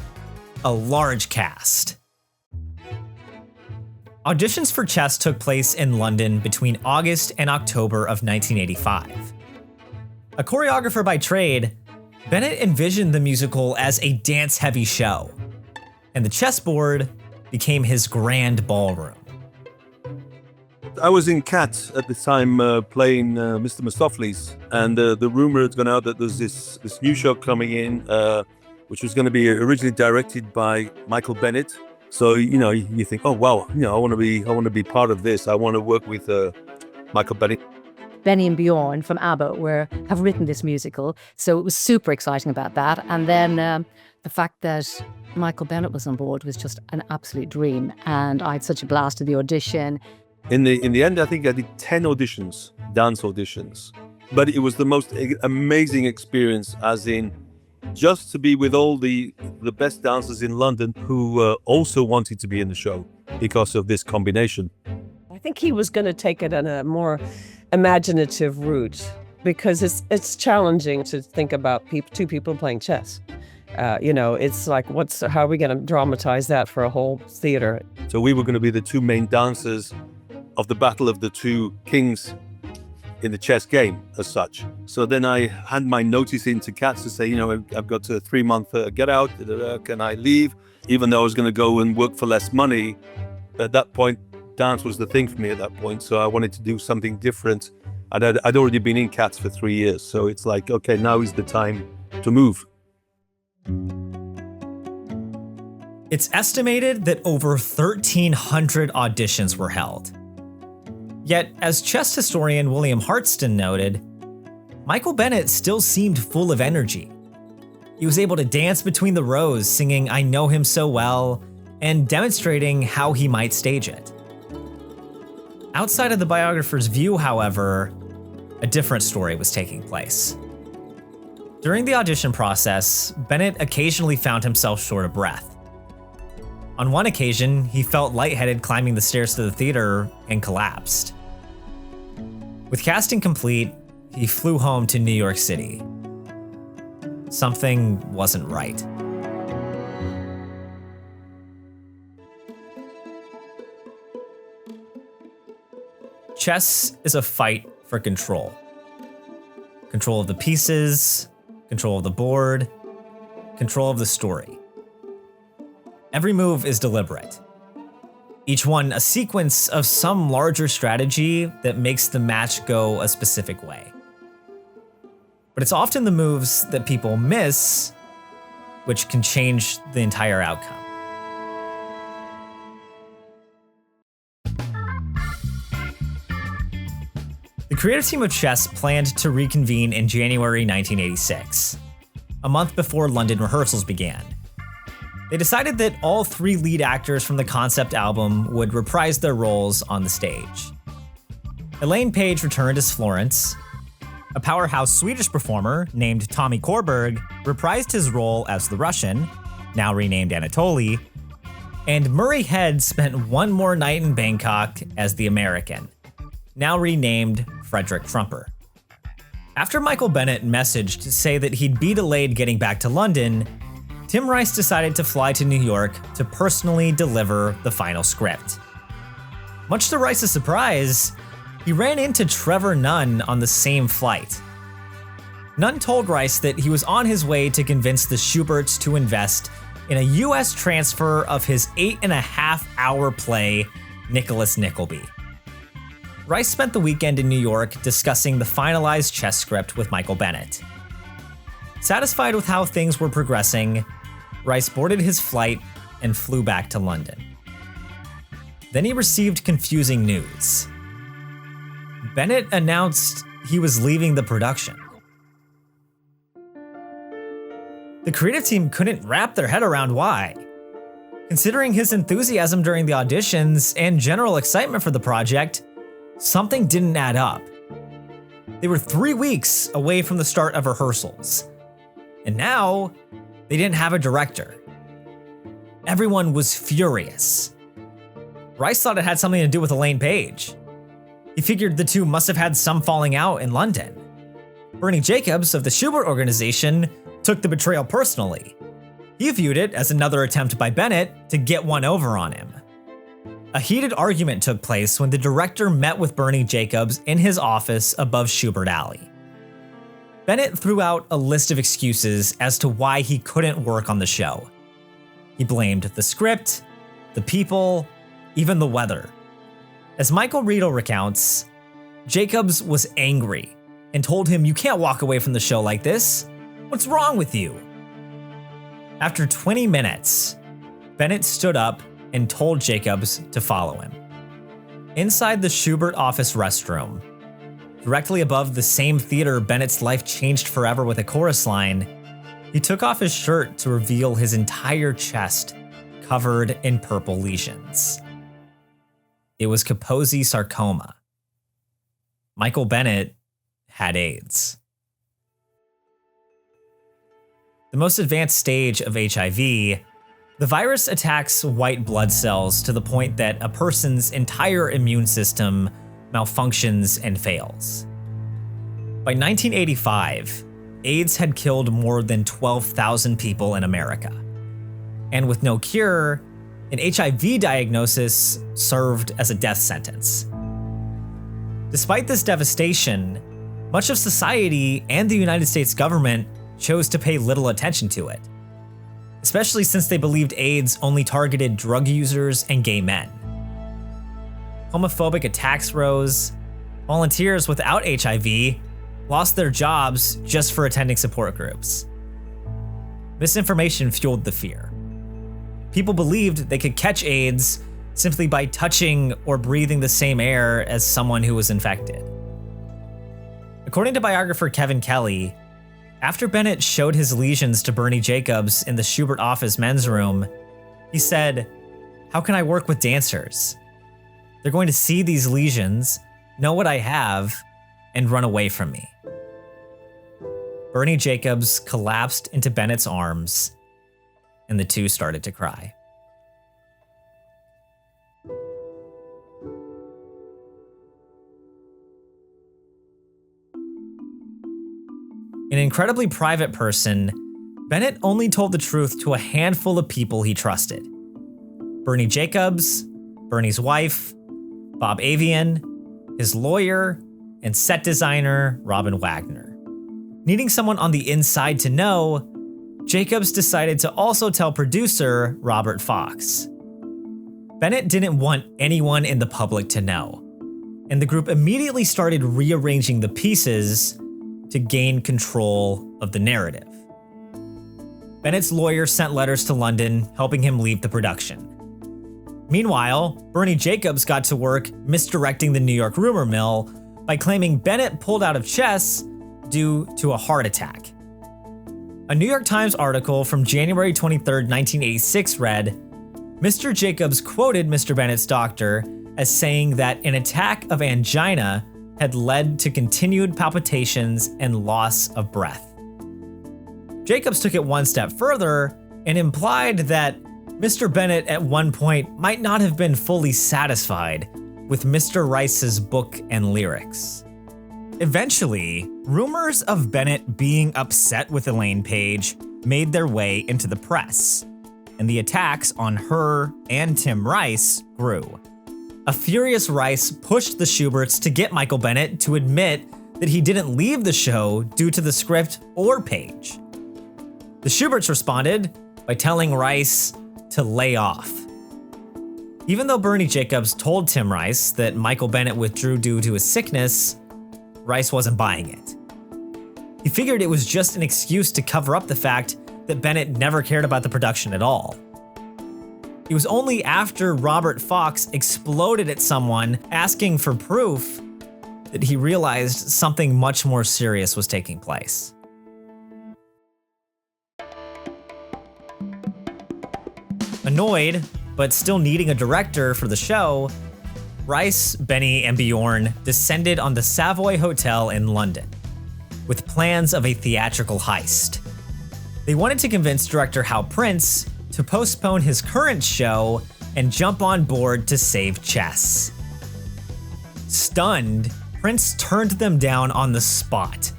A large cast. Auditions for Chess took place in London between August and October of 1985. A choreographer by trade, Bennett envisioned the musical as a dance-heavy show, and the chessboard became his grand ballroom. I was in Cats at the time playing Mr. Mistopheles, and the rumor had gone out that there's this new show coming in, which was going to be originally directed by Michael Bennett. So you think, oh wow, I want to be part of this. I want to work with Michael Bennett. Benny and Bjorn from ABBA have written this musical, so it was super exciting about that. And then the fact that Michael Bennett was on board was just an absolute dream, and I had such a blast at the audition. In the end, I think I did 10 auditions, dance auditions, but it was the most amazing experience, as in just to be with all the best dancers in London who also wanted to be in the show because of this combination. I think he was going to take it on a more imaginative route, because it's challenging to think about two people playing chess. It's like, how are we going to dramatize that for a whole theater? So we were going to be the two main dancers of the battle of the two kings in the chess game as such. So then I hand my notice in to Cats to say, I've got a 3-month get out, can I leave? Even though I was going to go and work for less money, at that point, dance was the thing for me at that point. So I wanted to do something different. I'd already been in Cats for 3 years. So it's like, okay, now is the time to move. It's estimated that over 1,300 auditions were held. Yet, as chess historian William Hartston noted, Michael Bennett still seemed full of energy. He was able to dance between the rows, singing "I Know Him So Well" and demonstrating how he might stage it. Outside of the biographer's view, however, a different story was taking place. During the audition process, Bennett occasionally found himself short of breath. On one occasion, he felt lightheaded climbing the stairs to the theater and collapsed. With casting complete, he flew home to New York City. Something wasn't right. Chess is a fight for control. Control of the pieces, control of the board, control of the story. Every move is deliberate. Each one a sequence of some larger strategy that makes the match go a specific way. But it's often the moves that people miss which can change the entire outcome. The creative team of Chess planned to reconvene in January 1986, a month before London rehearsals began. They decided that all 3 lead actors from the concept album would reprise their roles on the stage. Elaine Page returned as Florence. A powerhouse Swedish performer named Tommy Korberg reprised his role as the Russian, now renamed Anatoly. And Murray Head spent one more night in Bangkok as the American, now renamed Frederick Trumper. After Michael Bennett messaged to say that he'd be delayed getting back to London, Tim Rice decided to fly to New York to personally deliver the final script. Much to Rice's surprise, he ran into Trevor Nunn on the same flight. Nunn told Rice that he was on his way to convince the Schuberts to invest in a US transfer of his 8.5-hour play, Nicholas Nickleby. Rice spent the weekend in New York discussing the finalized chess script with Michael Bennett. Satisfied with how things were progressing, Rice boarded his flight and flew back to London. Then he received confusing news. Bennett announced he was leaving the production. The creative team couldn't wrap their head around why. Considering his enthusiasm during the auditions and general excitement for the project, something didn't add up. They were 3 weeks away from the start of rehearsals, and now they didn't have a director. Everyone was furious. Rice thought it had something to do with Elaine Page. He figured the two must have had some falling out in London. Bernie Jacobs of the Schubert organization took the betrayal personally. He viewed it as another attempt by Bennett to get one over on him. A heated argument took place when the director met with Bernie Jacobs in his office above Schubert Alley. Bennett threw out a list of excuses as to why he couldn't work on the show. He blamed the script, the people, even the weather. As Michael Riedel recounts, Jacobs was angry and told him, "You can't walk away from the show like this. What's wrong with you?" After 20 minutes, Bennett stood up and told Jacobs to follow him. Inside the Schubert office restroom, directly above the same theater Bennett's life changed forever with a chorus line, he took off his shirt to reveal his entire chest covered in purple lesions. It was Kaposi sarcoma. Michael Bennett had AIDS. The most advanced stage of HIV, the virus attacks white blood cells to the point that a person's entire immune system malfunctions and fails. By 1985, AIDS had killed more than 12,000 people in America. And with no cure, an HIV diagnosis served as a death sentence. Despite this devastation, much of society and the United States government chose to pay little attention to it, especially since they believed AIDS only targeted drug users and gay men. Homophobic attacks rose. Volunteers without HIV lost their jobs just for attending support groups. Misinformation fueled the fear. People believed they could catch AIDS simply by touching or breathing the same air as someone who was infected. According to biographer Kevin Kelly, after Bennett showed his lesions to Bernie Jacobs in the Schubert office men's room, he said, "How can I work with dancers? They're going to see these lesions, know what I have, and run away from me." Bernie Jacobs collapsed into Bennett's arms, and the two started to cry. An incredibly private person, Bennett only told the truth to a handful of people he trusted. Bernie Jacobs, Bernie's wife, Bob Avian, his lawyer, and set designer Robin Wagner. Needing someone on the inside to know, Jacobs decided to also tell producer Robert Fox. Bennett didn't want anyone in the public to know, and the group immediately started rearranging the pieces to gain control of the narrative. Bennett's lawyer sent letters to London, helping him leave the production. Meanwhile, Bernie Jacobs got to work misdirecting the New York rumor mill by claiming Bennett pulled out of chess due to a heart attack. A New York Times article from January 23, 1986 read, "Mr. Jacobs quoted Mr. Bennett's doctor as saying that an attack of angina had led to continued palpitations and loss of breath." Jacobs took it one step further and implied that Mr. Bennett at one point might not have been fully satisfied with Mr. Rice's book and lyrics. Eventually, rumors of Bennett being upset with Elaine Page made their way into the press, and the attacks on her and Tim Rice grew. A furious Rice pushed the Schuberts to get Michael Bennett to admit that he didn't leave the show due to the script or Page. The Schuberts responded by telling Rice to lay off. Even though Bernie Jacobs told Tim Rice that Michael Bennett withdrew due to his sickness, Rice wasn't buying it. He figured it was just an excuse to cover up the fact that Bennett never cared about the production at all. It was only after Robert Fox exploded at someone asking for proof that he realized something much more serious was taking place. A Annoyed, but still needing a director for the show, Rice, Benny, and Bjorn descended on the Savoy Hotel in London with plans of a theatrical heist. They wanted to convince director Hal Prince to postpone his current show and jump on board to save chess. Stunned, Prince turned them down on the spot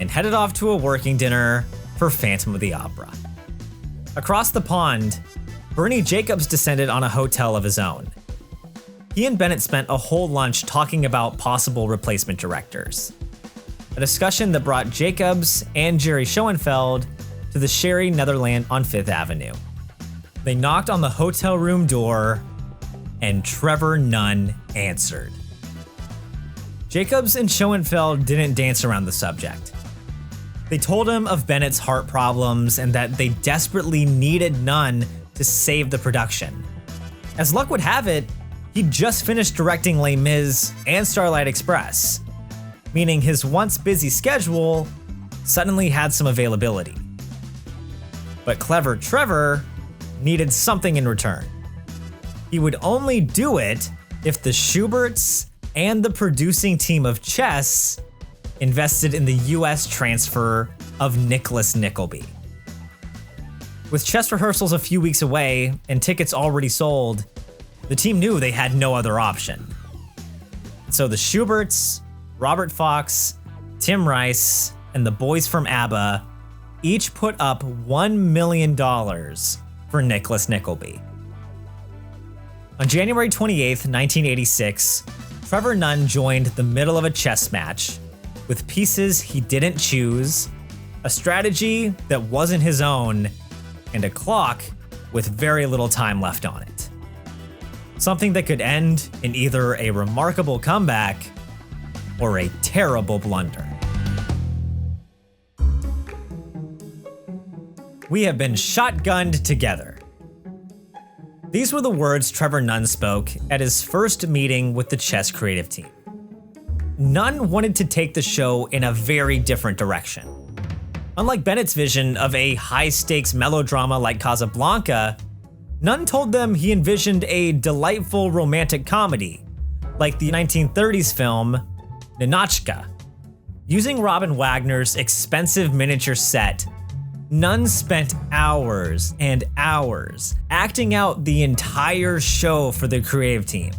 and headed off to a working dinner for Phantom of the Opera. Across the pond, Bernie Jacobs descended on a hotel of his own. He and Bennett spent a whole lunch talking about possible replacement directors, a discussion that brought Jacobs and Jerry Schoenfeld to the Sherry Netherland on Fifth Avenue. They knocked on the hotel room door, and Trevor Nunn answered. Jacobs and Schoenfeld didn't dance around the subject. They told him of Bennett's heart problems and that they desperately needed Nunn to save the production. As luck would have it, he'd just finished directing Les Mis and Starlight Express, meaning his once busy schedule suddenly had some availability. But clever Trevor needed something in return. He would only do it if the Schuberts and the producing team of Chess invested in the US transfer of Nicholas Nickleby. With chess rehearsals a few weeks away and tickets already sold, the team knew they had no other option. So the Schuberts, Robert Fox, Tim Rice, and the boys from ABBA each put up $1 million for Nicholas Nickleby. On January 28th, 1986, Trevor Nunn joined the middle of a chess match with pieces he didn't choose, a strategy that wasn't his own, and a clock with very little time left on it. Something that could end in either a remarkable comeback or a terrible blunder. We have been shotgunned together. These were the words Trevor Nunn spoke at his first meeting with the chess creative team. Nunn wanted to take the show in a very different direction. Unlike Bennett's vision of a high-stakes melodrama like Casablanca, Nunn told them he envisioned a delightful romantic comedy, like the 1930s film Ninotchka. Using Robin Wagner's expensive miniature set, Nunn spent hours and hours acting out the entire show for the creative team.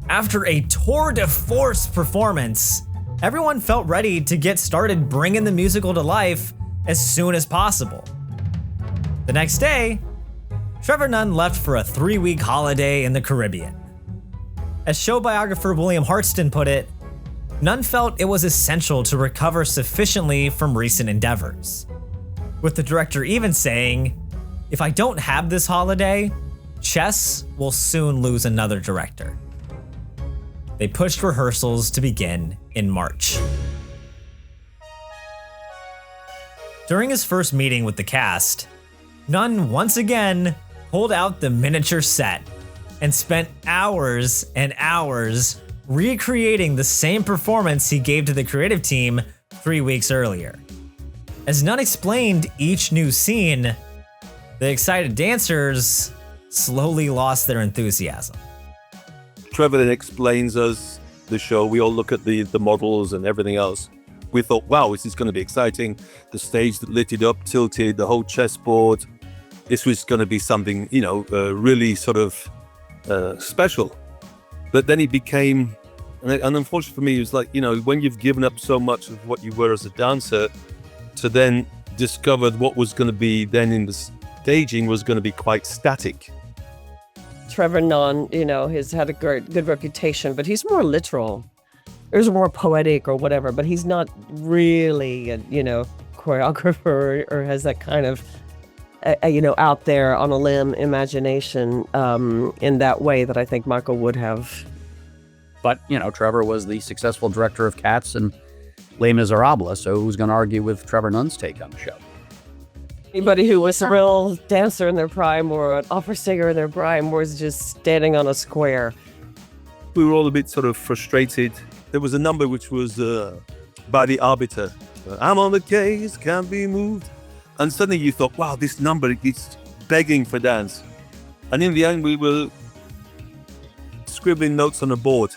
After a tour de force performance, everyone felt ready to get started bringing the musical to life as soon as possible. The next day, Trevor Nunn left for a 3-week holiday in the Caribbean. As show biographer William Hartston put it, Nunn felt it was essential to recover sufficiently from recent endeavors, with the director even saying, "If I don't have this holiday, chess will soon lose another director." They pushed rehearsals to begin in March. During his first meeting with the cast, Nunn once again pulled out the miniature set and spent hours and hours recreating the same performance he gave to the creative team 3 weeks earlier. As Nunn explained each new scene, the excited dancers slowly lost their enthusiasm. Trevor then explains us the show. We all look at the models and everything else. We thought, wow, this is going to be exciting. The stage that lit it up, tilted, the whole chessboard. This was going to be something, really sort of special. But then it became, and unfortunately for me, it was like, when you've given up so much of what you were as a dancer, to then discover what was going to be then in the staging was going to be quite static. Trevor Nunn, has had a good reputation, but he's more literal. There's more poetic or whatever, but he's not really a, choreographer or has that kind of, out there on a limb imagination in that way that I think Michael would have. But, Trevor was the successful director of Cats and Les Miserables, so who's going to argue with Trevor Nunn's take on the show? Anybody who was a real dancer in their prime or an opera singer in their prime was just standing on a square. We were all a bit sort of frustrated. There was a number which was by the Arbiter. I'm on the case, can't be moved. And suddenly you thought, wow, this number is begging for dance. And in the end, we were scribbling notes on a board.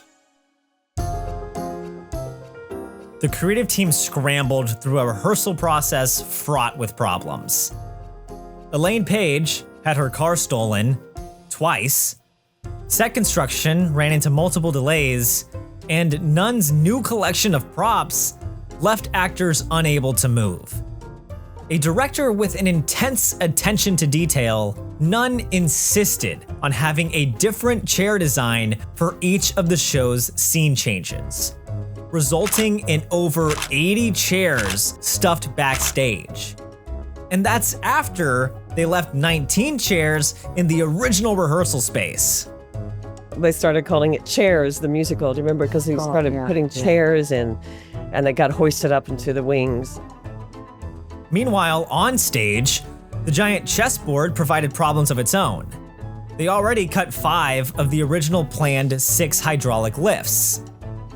The creative team scrambled through a rehearsal process fraught with problems. Elaine Page had her car stolen twice, set construction ran into multiple delays, and Nunn's new collection of props left actors unable to move. A director with an intense attention to detail, Nunn insisted on having a different chair design for each of the show's scene changes, resulting in over 80 chairs stuffed backstage. And that's after they left 19 chairs in the original rehearsal space. They started calling it Chairs, the musical. Do you remember? Because they started putting chairs in, and they got hoisted up into the wings. Meanwhile, on stage, the giant chessboard provided problems of its own. They already cut 5 of the original planned 6 hydraulic lifts.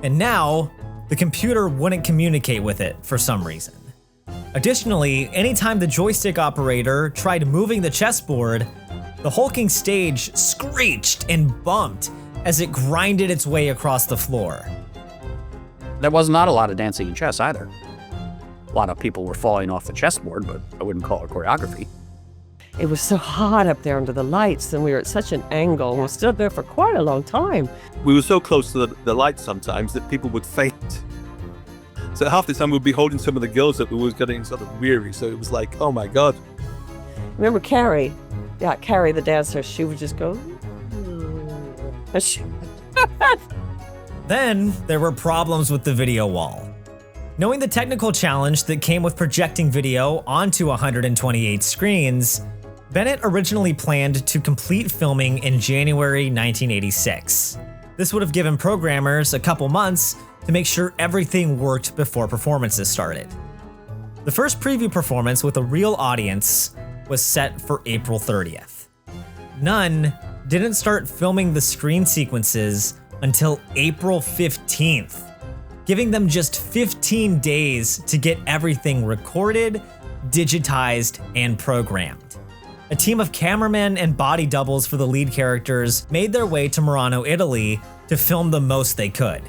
And now, the computer wouldn't communicate with it for some reason. Additionally, anytime the joystick operator tried moving the chessboard, the hulking stage screeched and bumped as it grinded its way across the floor. There was not a lot of dancing in chess either. A lot of people were falling off the chessboard, but I wouldn't call it choreography. It was so hot up there under the lights, and we were at such an angle. We stood there for quite a long time. We were so close to the lights sometimes that people would faint. So half the time we'd be holding some of the girls up, we were getting sort of weary. So it was like, oh my God. Remember Carrie? Yeah, Carrie, the dancer, she would just go. Then there were problems with the video wall. Knowing the technical challenge that came with projecting video onto 128 screens, Bennett originally planned to complete filming in January 1986. This would have given programmers a couple months to make sure everything worked before performances started. The first preview performance with a real audience was set for April 30th. Nunn didn't start filming the screen sequences until April 15th, giving them just 15 days to get everything recorded, digitized, and programmed. A team of cameramen and body doubles for the lead characters made their way to Murano, Italy to film the most they could.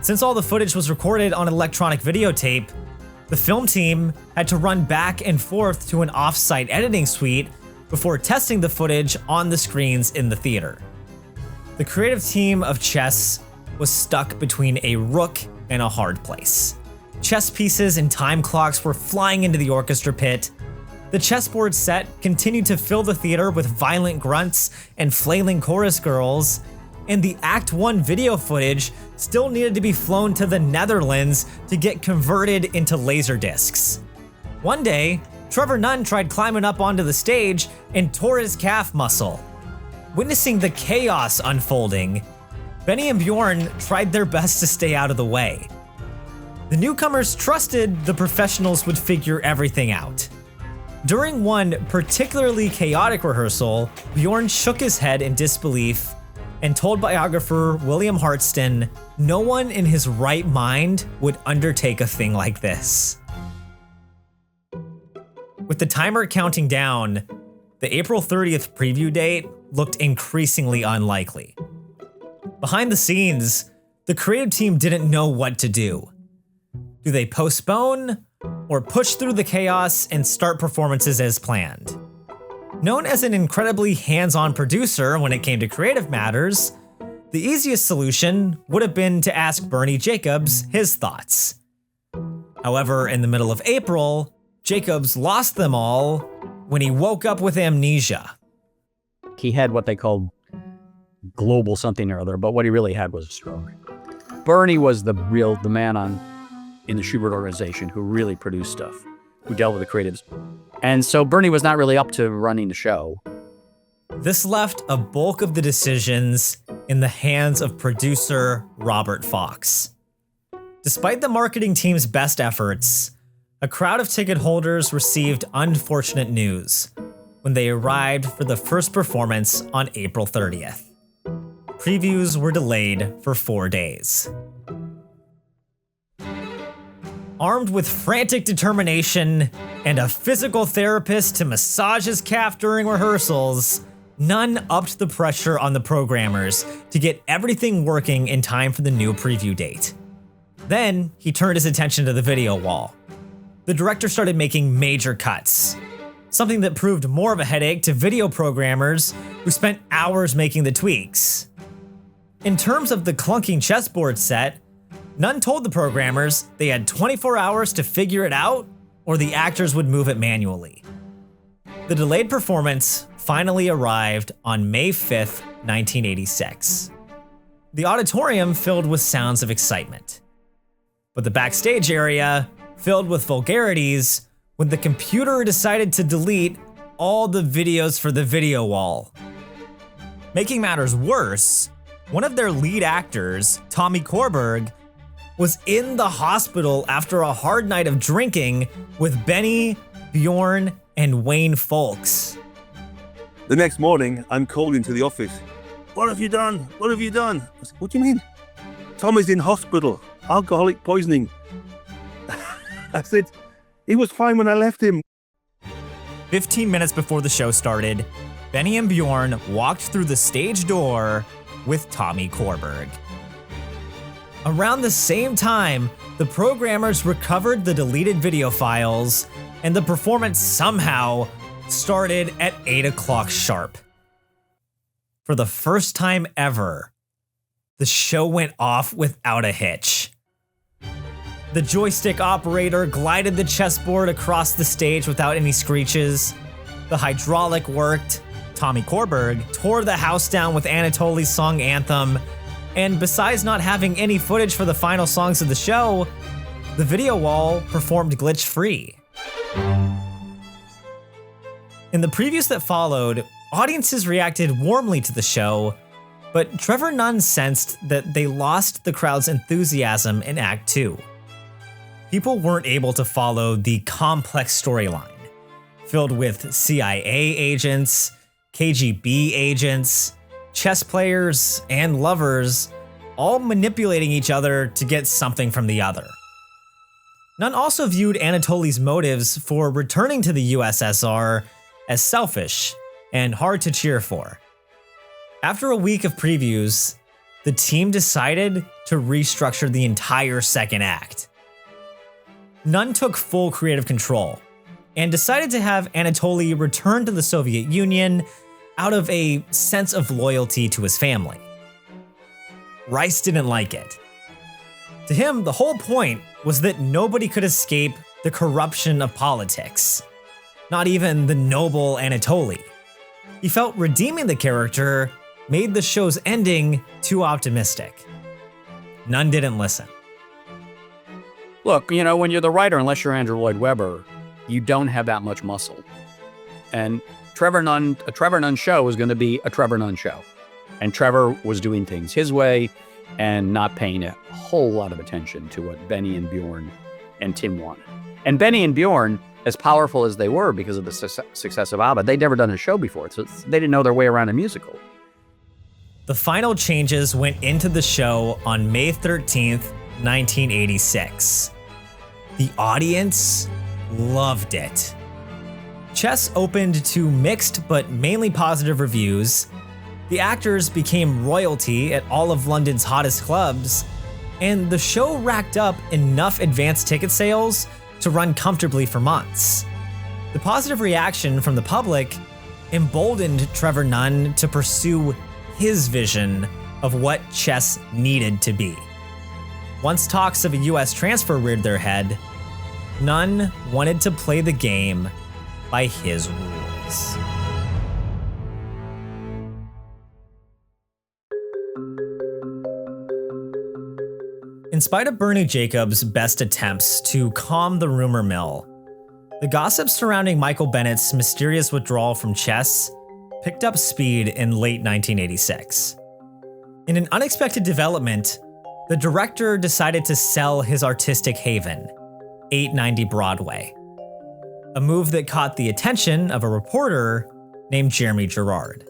Since all the footage was recorded on electronic videotape, the film team had to run back and forth to an off-site editing suite before testing the footage on the screens in the theater. The creative team of Chess was stuck between a rook and a hard place. Chess pieces and time clocks were flying into the orchestra pit. The chessboard set continued to fill the theater with violent grunts and flailing chorus girls, and the Act 1 video footage still needed to be flown to the Netherlands to get converted into laserdiscs. One day, Trevor Nunn tried climbing up onto the stage and tore his calf muscle. Witnessing the chaos unfolding, Benny and Bjorn tried their best to stay out of the way. The newcomers trusted the professionals would figure everything out. During one particularly chaotic rehearsal, Bjorn shook his head in disbelief and told biographer William Hartston no one in his right mind would undertake a thing like this. With the timer counting down, the April 30th preview date looked increasingly unlikely. Behind the scenes, the creative team didn't know what to do. Do they postpone or push through the chaos and start performances as planned? Known as an incredibly hands-on producer when it came to creative matters, the easiest solution would have been to ask Bernie Jacobs his thoughts. However, in the middle of April, Jacobs lost them all when he woke up with amnesia. He had what they called global something or other, but what he really had was a stroke. Bernie was the man in the Schubert organization who really produced stuff, who dealt with the creatives. And so Bernie was not really up to running the show. This left a bulk of the decisions in the hands of producer Robert Fox. Despite the marketing team's best efforts, a crowd of ticket holders received unfortunate news when they arrived for the first performance on April 30th. Previews were delayed for 4 days. Armed with frantic determination and a physical therapist to massage his calf during rehearsals, Nunn upped the pressure on the programmers to get everything working in time for the new preview date. Then, he turned his attention to the video wall. The director started making major cuts, something that proved more of a headache to video programmers who spent hours making the tweaks. In terms of the clunking chessboard set, Nunn told the programmers they had 24 hours to figure it out, or the actors would move it manually. The delayed performance finally arrived on May 5th, 1986. The auditorium filled with sounds of excitement, but the backstage area filled with vulgarities when the computer decided to delete all the videos for the video wall. Making matters worse, one of their lead actors, Tommy Korberg, was in the hospital after a hard night of drinking with Benny, Bjorn, and Wayne Folks. The next morning, I'm called into the office. What have you done? What have you done? I said, what do you mean? Tom is in hospital, alcoholic poisoning. I said, he was fine when I left him. 15 minutes before the show started, Benny and Bjorn walked through the stage door with Tommy Korberg. Around the same time, the programmers recovered the deleted video files, and the performance somehow started at 8 o'clock sharp. For the first time ever, the show went off without a hitch. The joystick operator glided the chessboard across the stage without any screeches. The hydraulic worked. Tommy Korberg tore the house down with Anatoly's song Anthem. And besides not having any footage for the final songs of the show, the video wall performed glitch-free. In the previews that followed, audiences reacted warmly to the show, but Trevor Nunn sensed that they lost the crowd's enthusiasm in Act 2. People weren't able to follow the complex storyline, filled with CIA agents, KGB agents, chess players, and lovers, all manipulating each other to get something from the other. Nunn also viewed Anatoly's motives for returning to the USSR as selfish and hard to cheer for. After a week of previews, the team decided to restructure the entire second act. Nunn took full creative control and decided to have Anatoly return to the Soviet Union out of a sense of loyalty to his family. Rice didn't like it. To him, the whole point was that nobody could escape the corruption of politics, not even the noble Anatoly. He felt redeeming the character made the show's ending too optimistic. Nunn didn't listen. Look, when you're the writer, unless you're Andrew Lloyd Webber, you don't have that much muscle. And a Trevor Nunn show was going to be a Trevor Nunn show. And Trevor was doing things his way and not paying a whole lot of attention to what Benny and Bjorn and Tim wanted. And Benny and Bjorn, as powerful as they were because of the success of ABBA, they'd never done a show before, so they didn't know their way around a musical. The final changes went into the show on May 13th, 1986. The audience loved it. Chess opened to mixed but mainly positive reviews. The actors became royalty at all of London's hottest clubs, and the show racked up enough advance ticket sales to run comfortably for months. The positive reaction from the public emboldened Trevor Nunn to pursue his vision of what chess needed to be. Once talks of a US transfer reared their head, Nunn wanted to play the game by his rules. In spite of Bernie Jacobs' best attempts to calm the rumor mill, the gossip surrounding Michael Bennett's mysterious withdrawal from chess picked up speed in late 1986. In an unexpected development, the director decided to sell his artistic haven, 890 Broadway, a move that caught the attention of a reporter named Jeremy Gerard.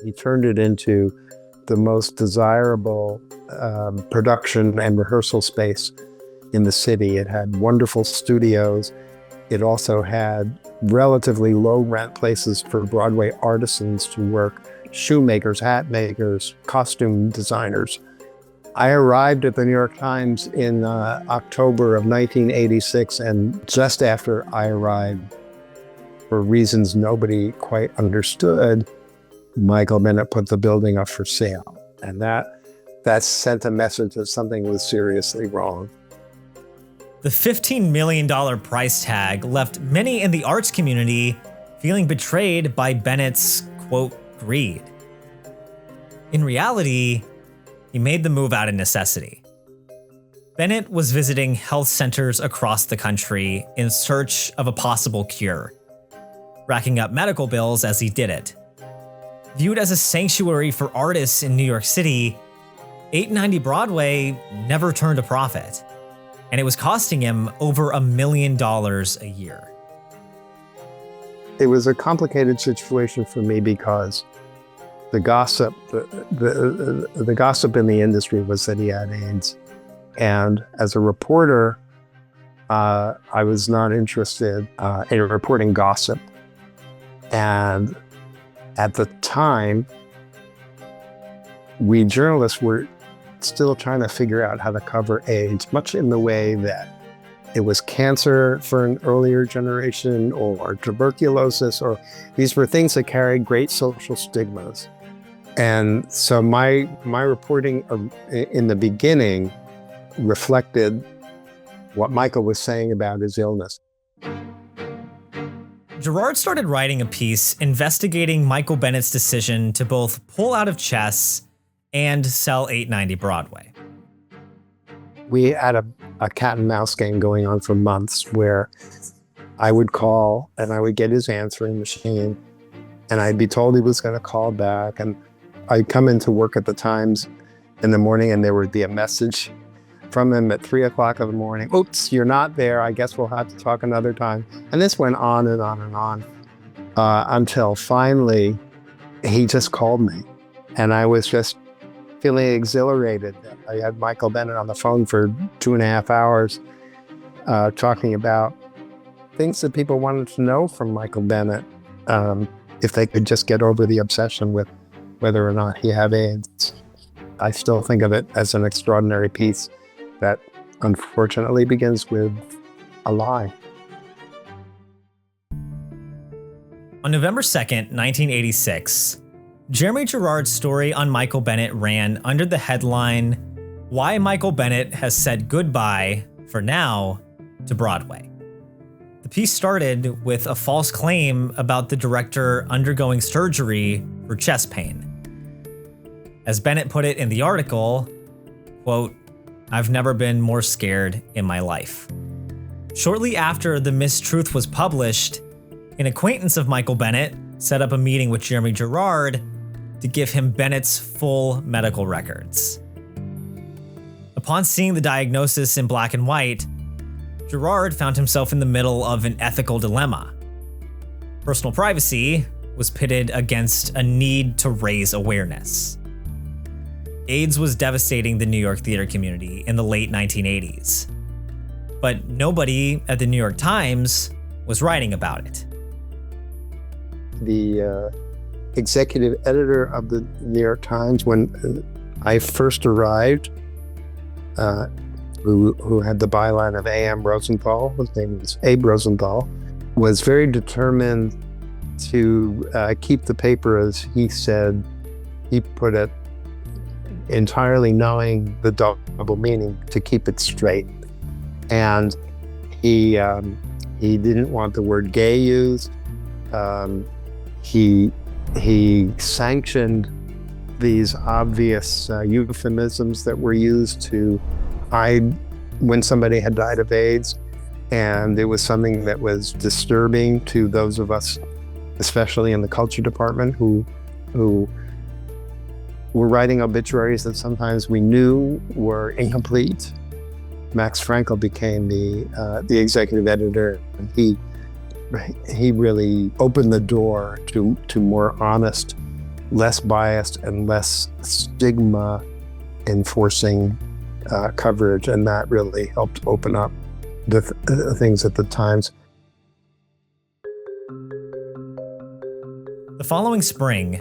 He turned it into the most desirable production and rehearsal space in the city. It had wonderful studios. It also had relatively low rent places for Broadway artisans to work, shoemakers, hat makers, costume designers. I arrived at the New York Times in October of 1986, and just after I arrived, for reasons nobody quite understood, Michael Bennett put the building up for sale. And that sent a message that something was seriously wrong. The $15 million price tag left many in the arts community feeling betrayed by Bennett's, quote, greed. In reality, he made the move out of necessity. Bennett was visiting health centers across the country in search of a possible cure, racking up medical bills as he did it. Viewed as a sanctuary for artists in New York City, 890 Broadway never turned a profit, and it was costing him over $1 million a year. It was a complicated situation for me because the gossip, the gossip in the industry was that he had AIDS. And as a reporter, I was not interested in reporting gossip. And at the time, we journalists were still trying to figure out how to cover AIDS, much in the way that it was cancer for an earlier generation, or tuberculosis, or these were things that carried great social stigmas. And so my reporting in the beginning reflected what Michael was saying about his illness. Gerard started writing a piece investigating Michael Bennett's decision to both pull out of chess and sell 890 Broadway. We had a cat and mouse game going on for months where I would call and I would get his answering machine and I'd be told he was going to call back, and I'd come into work at the Times in the morning and there would be a message from him at 3 o'clock in the morning. Oops, you're not there. I guess we'll have to talk another time. And this went on and on and on until finally he just called me. And I was just feeling exhilarated. I had Michael Bennett on the phone for 2.5 hours talking about things that people wanted to know from Michael Bennett, if they could just get over the obsession with whether or not he had AIDS. I still think of it as an extraordinary piece that unfortunately begins with a lie. On November 2nd, 1986, Jeremy Gerard's story on Michael Bennett ran under the headline, "Why Michael Bennett Has Said Goodbye, for Now, to Broadway." The piece started with a false claim about the director undergoing surgery for chest pain. As Bennett put it in the article, quote, "I've never been more scared in my life." Shortly after the mistruth was published, an acquaintance of Michael Bennett set up a meeting with Jeremy Gerard to give him Bennett's full medical records. Upon seeing the diagnosis in black and white, Gerard found himself in the middle of an ethical dilemma. Personal privacy was pitted against a need to raise awareness. AIDS was devastating the New York theater community in the late 1980s, but nobody at the New York Times was writing about it. The executive editor of the New York Times, when I first arrived, who had the byline of A.M. Rosenthal, his name was Abe Rosenthal, was very determined to keep the paper, as he said, he put it, entirely knowing the double meaning, to keep it straight. And he didn't want the word gay used. He sanctioned these obvious euphemisms that were used to hide when somebody had died of AIDS. And it was something that was disturbing to those of us, especially in the culture department, who were writing obituaries that sometimes we knew were incomplete. Max Frankel became the executive editor, and he really opened the door to more honest, less biased, and less stigma enforcing coverage, and that really helped open up the things at the Times. The following spring,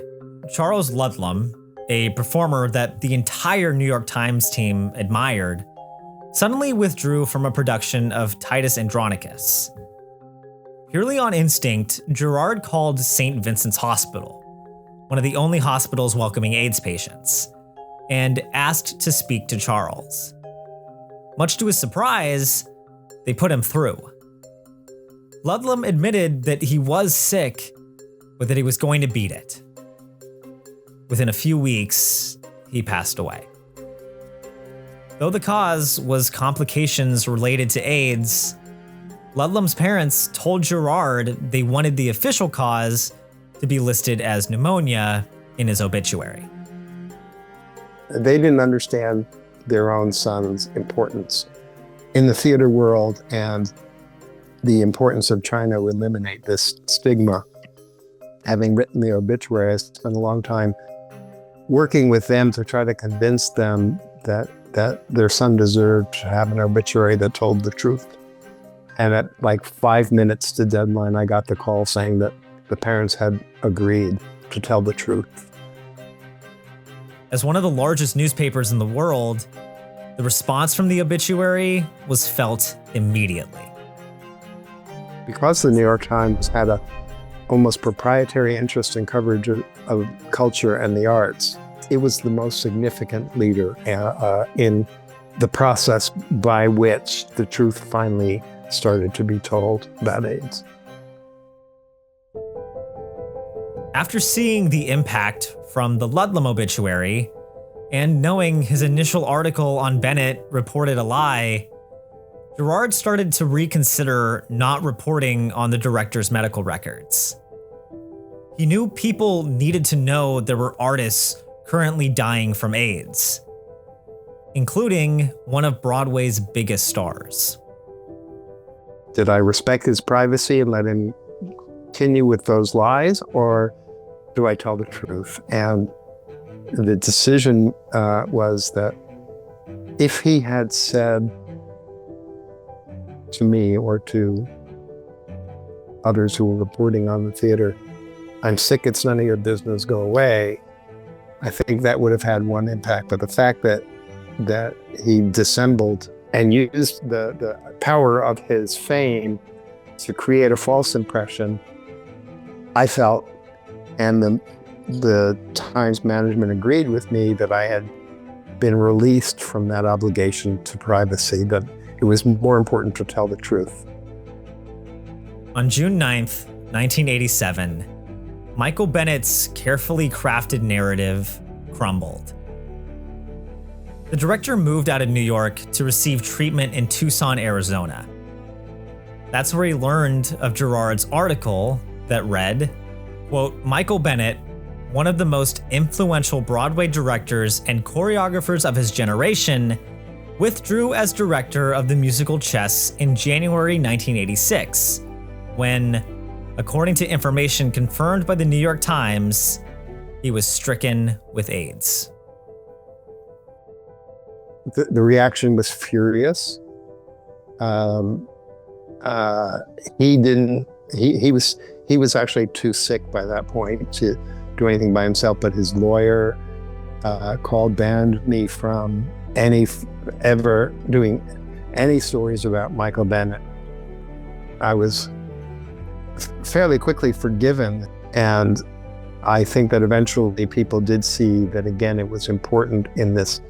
Charles Ludlam, a performer that the entire New York Times team admired, suddenly withdrew from a production of Titus Andronicus. Purely on instinct, Gerard called St. Vincent's Hospital, one of the only hospitals welcoming AIDS patients, and asked to speak to Charles. Much to his surprise, they put him through. Ludlam admitted that he was sick, but that he was going to beat it. Within a few weeks, he passed away. Though the cause was complications related to AIDS, Ludlam's parents told Gerard they wanted the official cause to be listed as pneumonia in his obituary. They didn't understand their own son's importance in the theater world and the importance of trying to eliminate this stigma. Having written the obituary, I spent a long time working with them to try to convince them that their son deserved to have an obituary that told the truth. And at like 5 minutes to deadline, I got the call saying that the parents had agreed to tell the truth. As one of the largest newspapers in the world, the response from the obituary was felt immediately. Because the New York Times had a almost proprietary interest in coverage of culture and the arts, it was the most significant leader in the process by which the truth finally started to be told about AIDS. After seeing the impact from the Ludlam obituary, and knowing his initial article on Bennett reported a lie, Gerard started to reconsider not reporting on the director's medical records. He knew people needed to know there were artists currently dying from AIDS, including one of Broadway's biggest stars. Did I respect his privacy and let him continue with those lies, or do I tell the truth? And the decision was that if he had said to me or to others who were reporting on the theater, "I'm sick, it's none of your business, go away," I think that would have had one impact. But the fact that he dissembled and used the power of his fame to create a false impression, I felt, and the Times management agreed with me, that I had been released from that obligation to privacy, that it was more important to tell the truth. On June 9th, 1987, Michael Bennett's carefully crafted narrative crumbled. The director moved out of New York to receive treatment in Tucson, Arizona. That's where he learned of Gerard's article that read, quote, "Michael Bennett, one of the most influential Broadway directors and choreographers of his generation, withdrew as director of the musical Chess in January 1986, when, according to information confirmed by the New York Times, he was stricken with AIDS." The reaction was furious. He was actually too sick by that point to do anything by himself, but his lawyer banned me from ever doing any stories about Michael Bennett. I was fairly quickly forgiven, and I think that eventually people did see that, again, it was important in this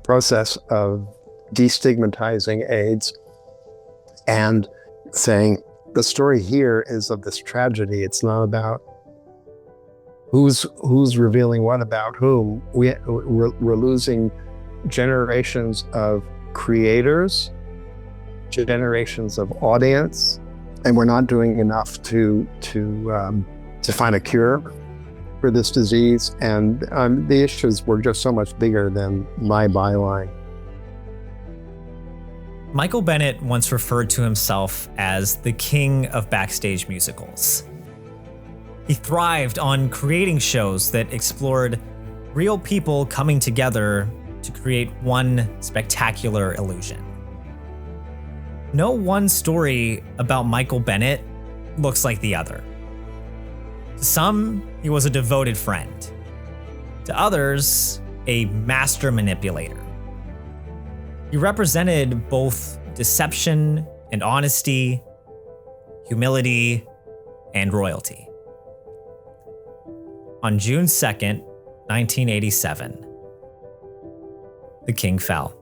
process of destigmatizing AIDS and saying the story here is of this tragedy. It's not about who's revealing what about whom. We're losing generations of creators, generations of audience, and we're not doing enough to find a cure for this disease. And the issues were just so much bigger than my byline. Michael Bennett once referred to himself as the king of backstage musicals. He thrived on creating shows that explored real people coming together to create one spectacular illusion. No one story about Michael Bennett looks like the other. To some, he was a devoted friend. To others, a master manipulator. He represented both deception and honesty, humility and royalty. On June 2nd, 1987, the king fell.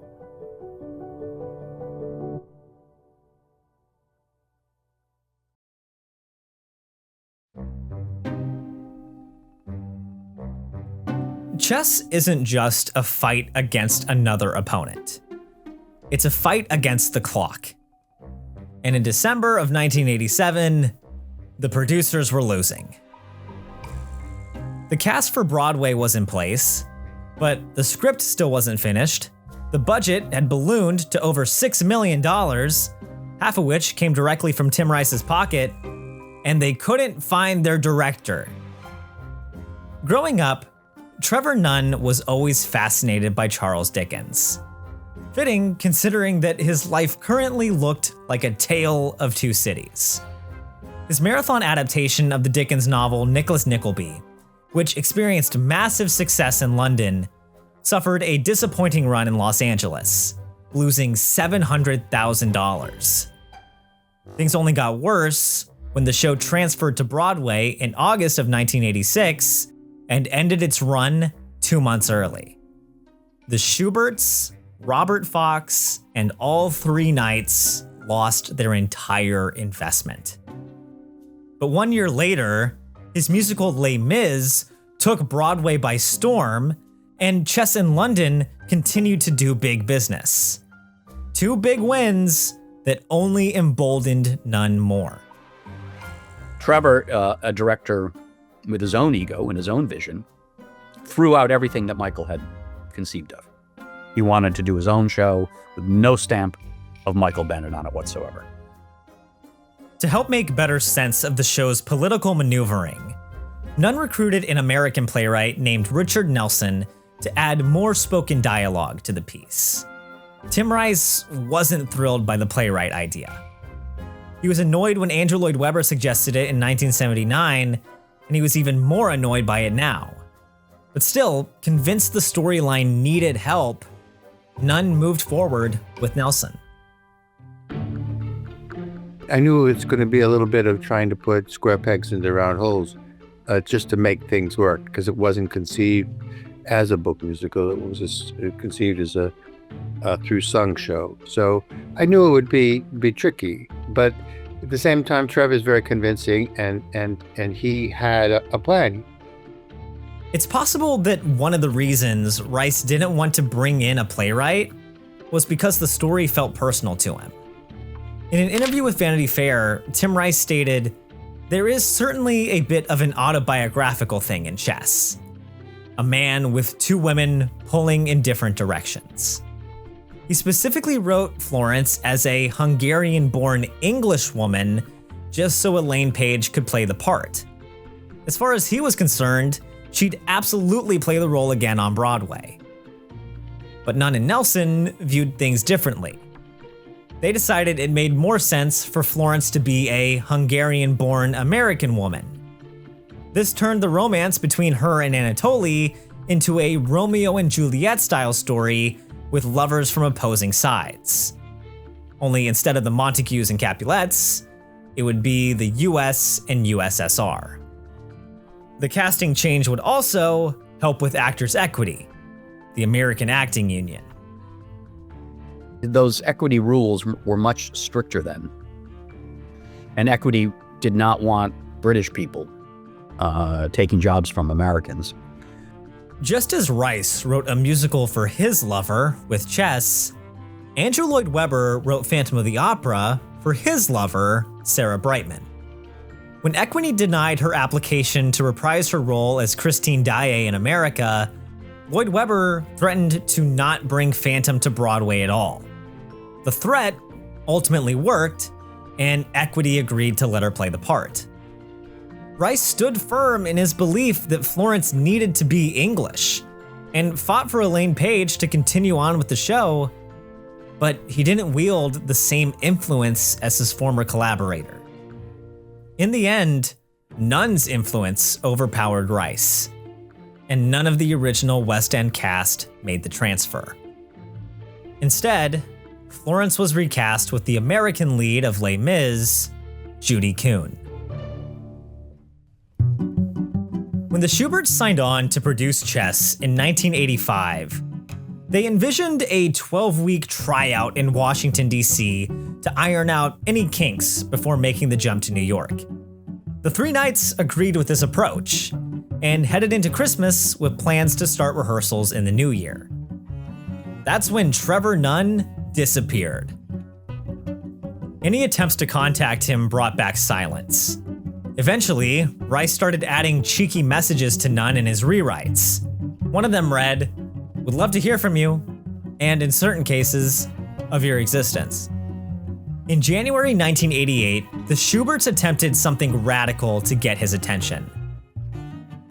Chess isn't just a fight against another opponent. It's a fight against the clock. And in December of 1987, the producers were losing. The cast for Broadway was in place, but the script still wasn't finished. The budget had ballooned to over $6 million, half of which came directly from Tim Rice's pocket, and they couldn't find their director. Growing up, Trevor Nunn was always fascinated by Charles Dickens. Fitting, considering that his life currently looked like a tale of two cities. His marathon adaptation of the Dickens novel Nicholas Nickleby, which experienced massive success in London, suffered a disappointing run in Los Angeles, losing $700,000. Things only got worse when the show transferred to Broadway in August of 1986 and ended its run 2 months early. The Schuberts, Robert Fox, and all three Knights lost their entire investment. But 1 year later, his musical Les Mis took Broadway by storm, and Chess in London continued to do big business. 2 big wins that only emboldened Nunn more. Trevor, a director with his own ego and his own vision, threw out everything that Michael had conceived of. He wanted to do his own show with no stamp of Michael Bennett on it whatsoever. To help make better sense of the show's political maneuvering, Nunn recruited an American playwright named Richard Nelson to add more spoken dialogue to the piece. Tim Rice wasn't thrilled by the playwright idea. He was annoyed when Andrew Lloyd Webber suggested it in 1979, and he was even more annoyed by it now. But still, convinced the storyline needed help, Nunn moved forward with Nelson. I knew it was going to be a little bit of trying to put square pegs into round holes, just to make things work, because it wasn't conceived as a book musical. It was conceived as a through sung show. So I knew it would be tricky, but at the same time, Trevor's very convincing, and he had a plan. It's possible that one of the reasons Rice didn't want to bring in a playwright was because the story felt personal to him. In an interview with Vanity Fair, Tim Rice stated, "There is certainly a bit of an autobiographical thing in Chess. A man with 2 women pulling in different directions." He specifically wrote Florence as a Hungarian-born English woman just so Elaine Page could play the part. As far as he was concerned, she'd absolutely play the role again on Broadway. But Nunn and Nelson viewed things differently. They decided it made more sense for Florence to be a Hungarian-born American woman. This turned the romance between her and Anatoly into a Romeo and Juliet style story with lovers from opposing sides. Only instead of the Montagues and Capulets, it would be the US and USSR. The casting change would also help with Actors' Equity, the American Acting Union. Those equity rules were much stricter then. And Equity did not want British people taking jobs from Americans. Just as Rice wrote a musical for his lover with Chess, Andrew Lloyd Webber wrote Phantom of the Opera for his lover, Sarah Brightman. When Equity denied her application to reprise her role as Christine Daae in America, Lloyd Webber threatened to not bring Phantom to Broadway at all. The threat ultimately worked, and Equity agreed to let her play the part. Rice stood firm in his belief that Florence needed to be English, and fought for Elaine Page to continue on with the show, but he didn't wield the same influence as his former collaborator. In the end, Nunn's influence overpowered Rice, and none of the original West End cast made the transfer. Instead, Florence was recast with the American lead of Les Mis, Judy Kuhn. When the Schuberts signed on to produce Chess in 1985, they envisioned a 12-week tryout in Washington, D.C. to iron out any kinks before making the jump to New York. The three knights agreed with this approach and headed into Christmas with plans to start rehearsals in the new year. That's when Trevor Nunn disappeared. Any attempts to contact him brought back silence. Eventually, Rice started adding cheeky messages to Nunn in his rewrites. One of them read, "Would love to hear from you, and in certain cases, of your existence." In January 1988, the Schuberts attempted something radical to get his attention.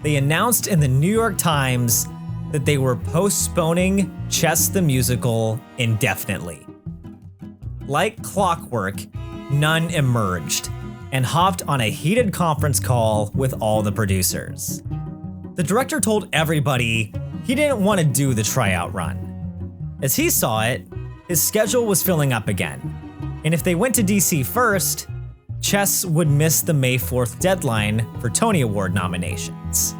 They announced in the New York Times that they were postponing Chess the Musical indefinitely. Like clockwork, Nunn emerged and hopped on a heated conference call with all the producers. The director told everybody he didn't want to do the tryout run. As he saw it, his schedule was filling up again, and if they went to DC first, Chess would miss the May 4th deadline for Tony Award nominations.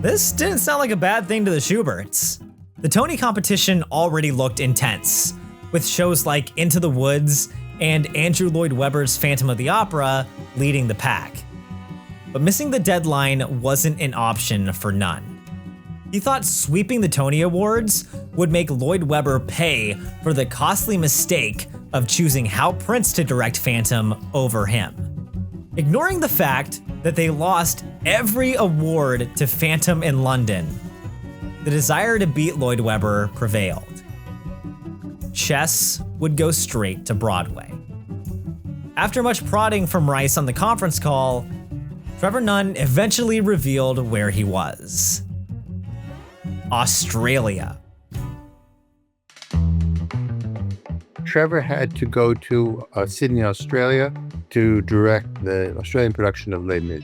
This didn't sound like a bad thing to the Schuberts. The Tony competition already looked intense, with shows like Into the Woods and Andrew Lloyd Webber's Phantom of the Opera leading the pack. But missing the deadline wasn't an option for Nunn. He thought sweeping the Tony Awards would make Lloyd Webber pay for the costly mistake of choosing Hal Prince to direct Phantom over him. Ignoring the fact that they lost every award to Phantom in London, the desire to beat Lloyd Webber prevailed. Chess would go straight to Broadway. After much prodding from Rice on the conference call, Trevor Nunn eventually revealed where he was. Australia. Trevor had to go to Sydney, Australia to direct the Australian production of Les Mis.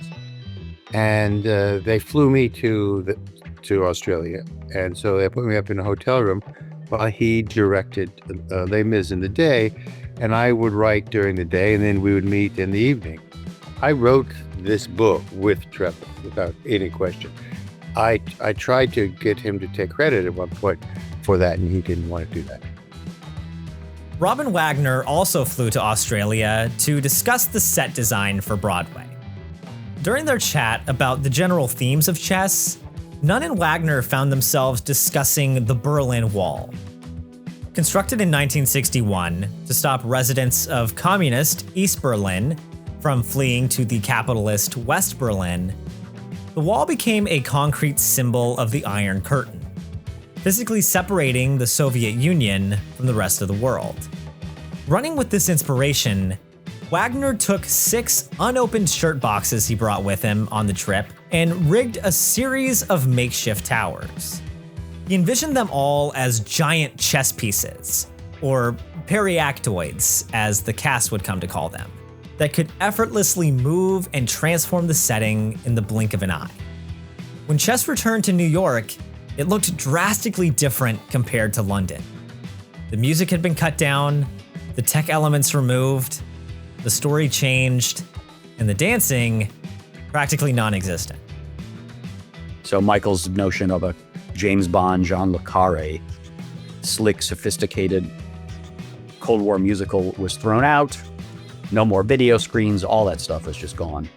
And they flew me to Australia. And so they put me up in a hotel room while he directed Les Mis in the day, and I would write during the day, and then we would meet in the evening. I wrote this book with Trevor, without any question. I tried to get him to take credit at one point for that, and he didn't want to do that. Robin Wagner also flew to Australia to discuss the set design for Broadway. During their chat about the general themes of Chess, Nunn and Wagner found themselves discussing the Berlin Wall. Constructed in 1961 to stop residents of communist East Berlin from fleeing to the capitalist West Berlin, the wall became a concrete symbol of the Iron Curtain, physically separating the Soviet Union from the rest of the world. Running with this inspiration, Wagner took 6 unopened shirt boxes he brought with him on the trip and rigged a series of makeshift towers. He envisioned them all as giant chess pieces, or periactoids as the cast would come to call them, that could effortlessly move and transform the setting in the blink of an eye. When Chess returned to New York, it looked drastically different compared to London. The music had been cut down, the tech elements removed, the story changed, and the dancing practically non-existent. So Michael's notion of a James Bond, Jean Le Carré, slick, sophisticated Cold War musical was thrown out. No more video screens, all that stuff was just gone.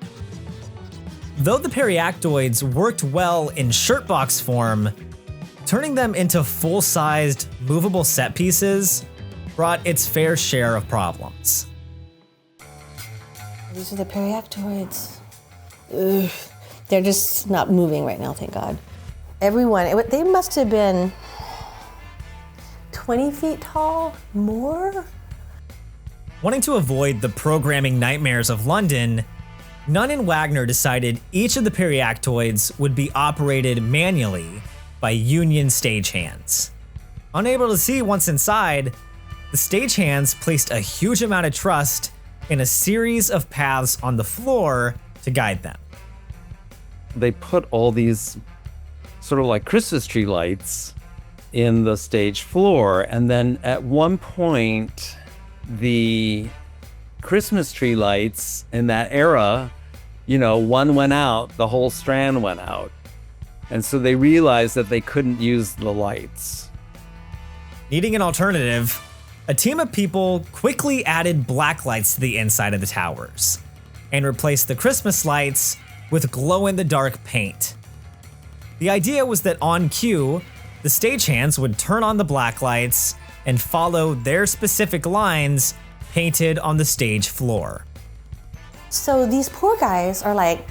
Though the periactoids worked well in shirtbox form, turning them into full-sized, movable set pieces brought its fair share of problems. These are the periactoids. Ugh. They're just not moving right now, thank God. Everyone, they must have been 20 feet tall, more? Wanting to avoid the programming nightmares of London, Nunn and Wagner decided each of the periactoids would be operated manually by union stagehands. Unable to see once inside, the stagehands placed a huge amount of trust in a series of paths on the floor to guide them. they put all these sort of like Christmas tree lights in the stage floor. And then at one point, the Christmas tree lights in that era, one went out, the whole strand went out. And so they realized that they couldn't use the lights. Needing an alternative, a team of people quickly added black lights to the inside of the towers and replaced the Christmas lights with glow-in-the-dark paint. The idea was that on cue, the stagehands would turn on the black lights and follow their specific lines painted on the stage floor. So these poor guys are like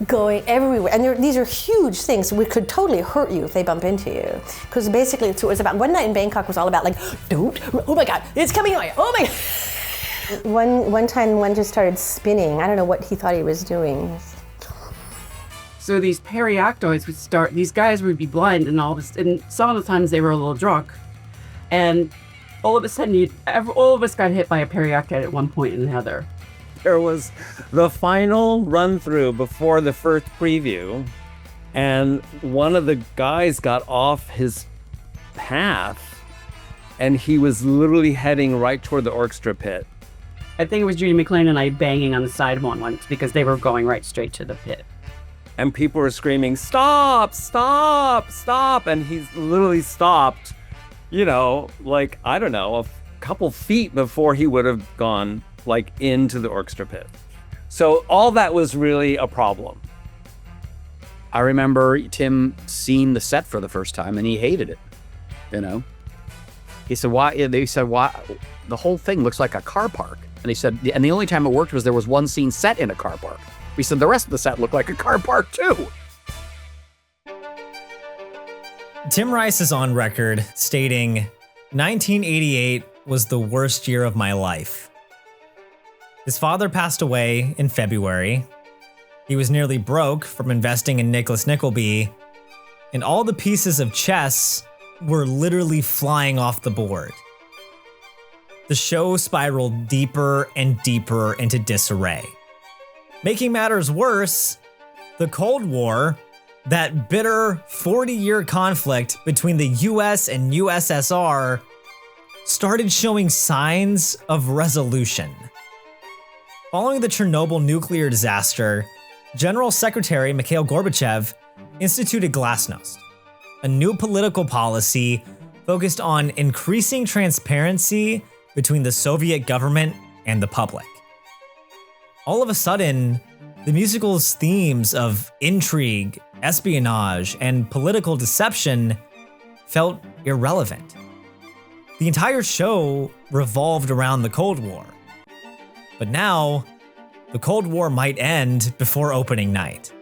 going everywhere, and these are huge things which could totally hurt you if they bump into you. Because basically, it was about one night in Bangkok was all about like, don't, oh my God, it's coming away, oh my God. One time, one just started spinning. I don't know what he thought he was doing. So these periactoids would start. These guys would be blind, and and some of the times they were a little drunk, and all of a sudden, all of us got hit by a periactoid at one point or another. There was the final run through before the first preview, and one of the guys got off his path, and he was literally heading right toward the orchestra pit. I think it was Judy McLean and I banging on the side of one once because they were going right straight to the pit. And people were screaming, "Stop, stop, stop!" And he's literally stopped, like, I don't know, a couple feet before he would have gone like into the orchestra pit. So all that was really a problem. I remember Tim seeing the set for the first time and he hated it. He said, why? They said, why? The whole thing looks like a car park. And he said, and the only time it worked was there was one scene set in a car park. We said the rest of the set looked like a car park too. Tim Rice is on record stating, 1988 was the worst year of my life. His father passed away in February. He was nearly broke from investing in Nicholas Nickleby, and all the pieces of chess were literally flying off the board. The show spiraled deeper and deeper into disarray. Making matters worse, the Cold War, that bitter 40-year conflict between the US and USSR, started showing signs of resolution. Following the Chernobyl nuclear disaster, General Secretary Mikhail Gorbachev instituted Glasnost, a new political policy focused on increasing transparency between the Soviet government and the public. All of a sudden, the musical's themes of intrigue, espionage, and political deception felt irrelevant. The entire show revolved around the Cold War. But now, the Cold War might end before opening night.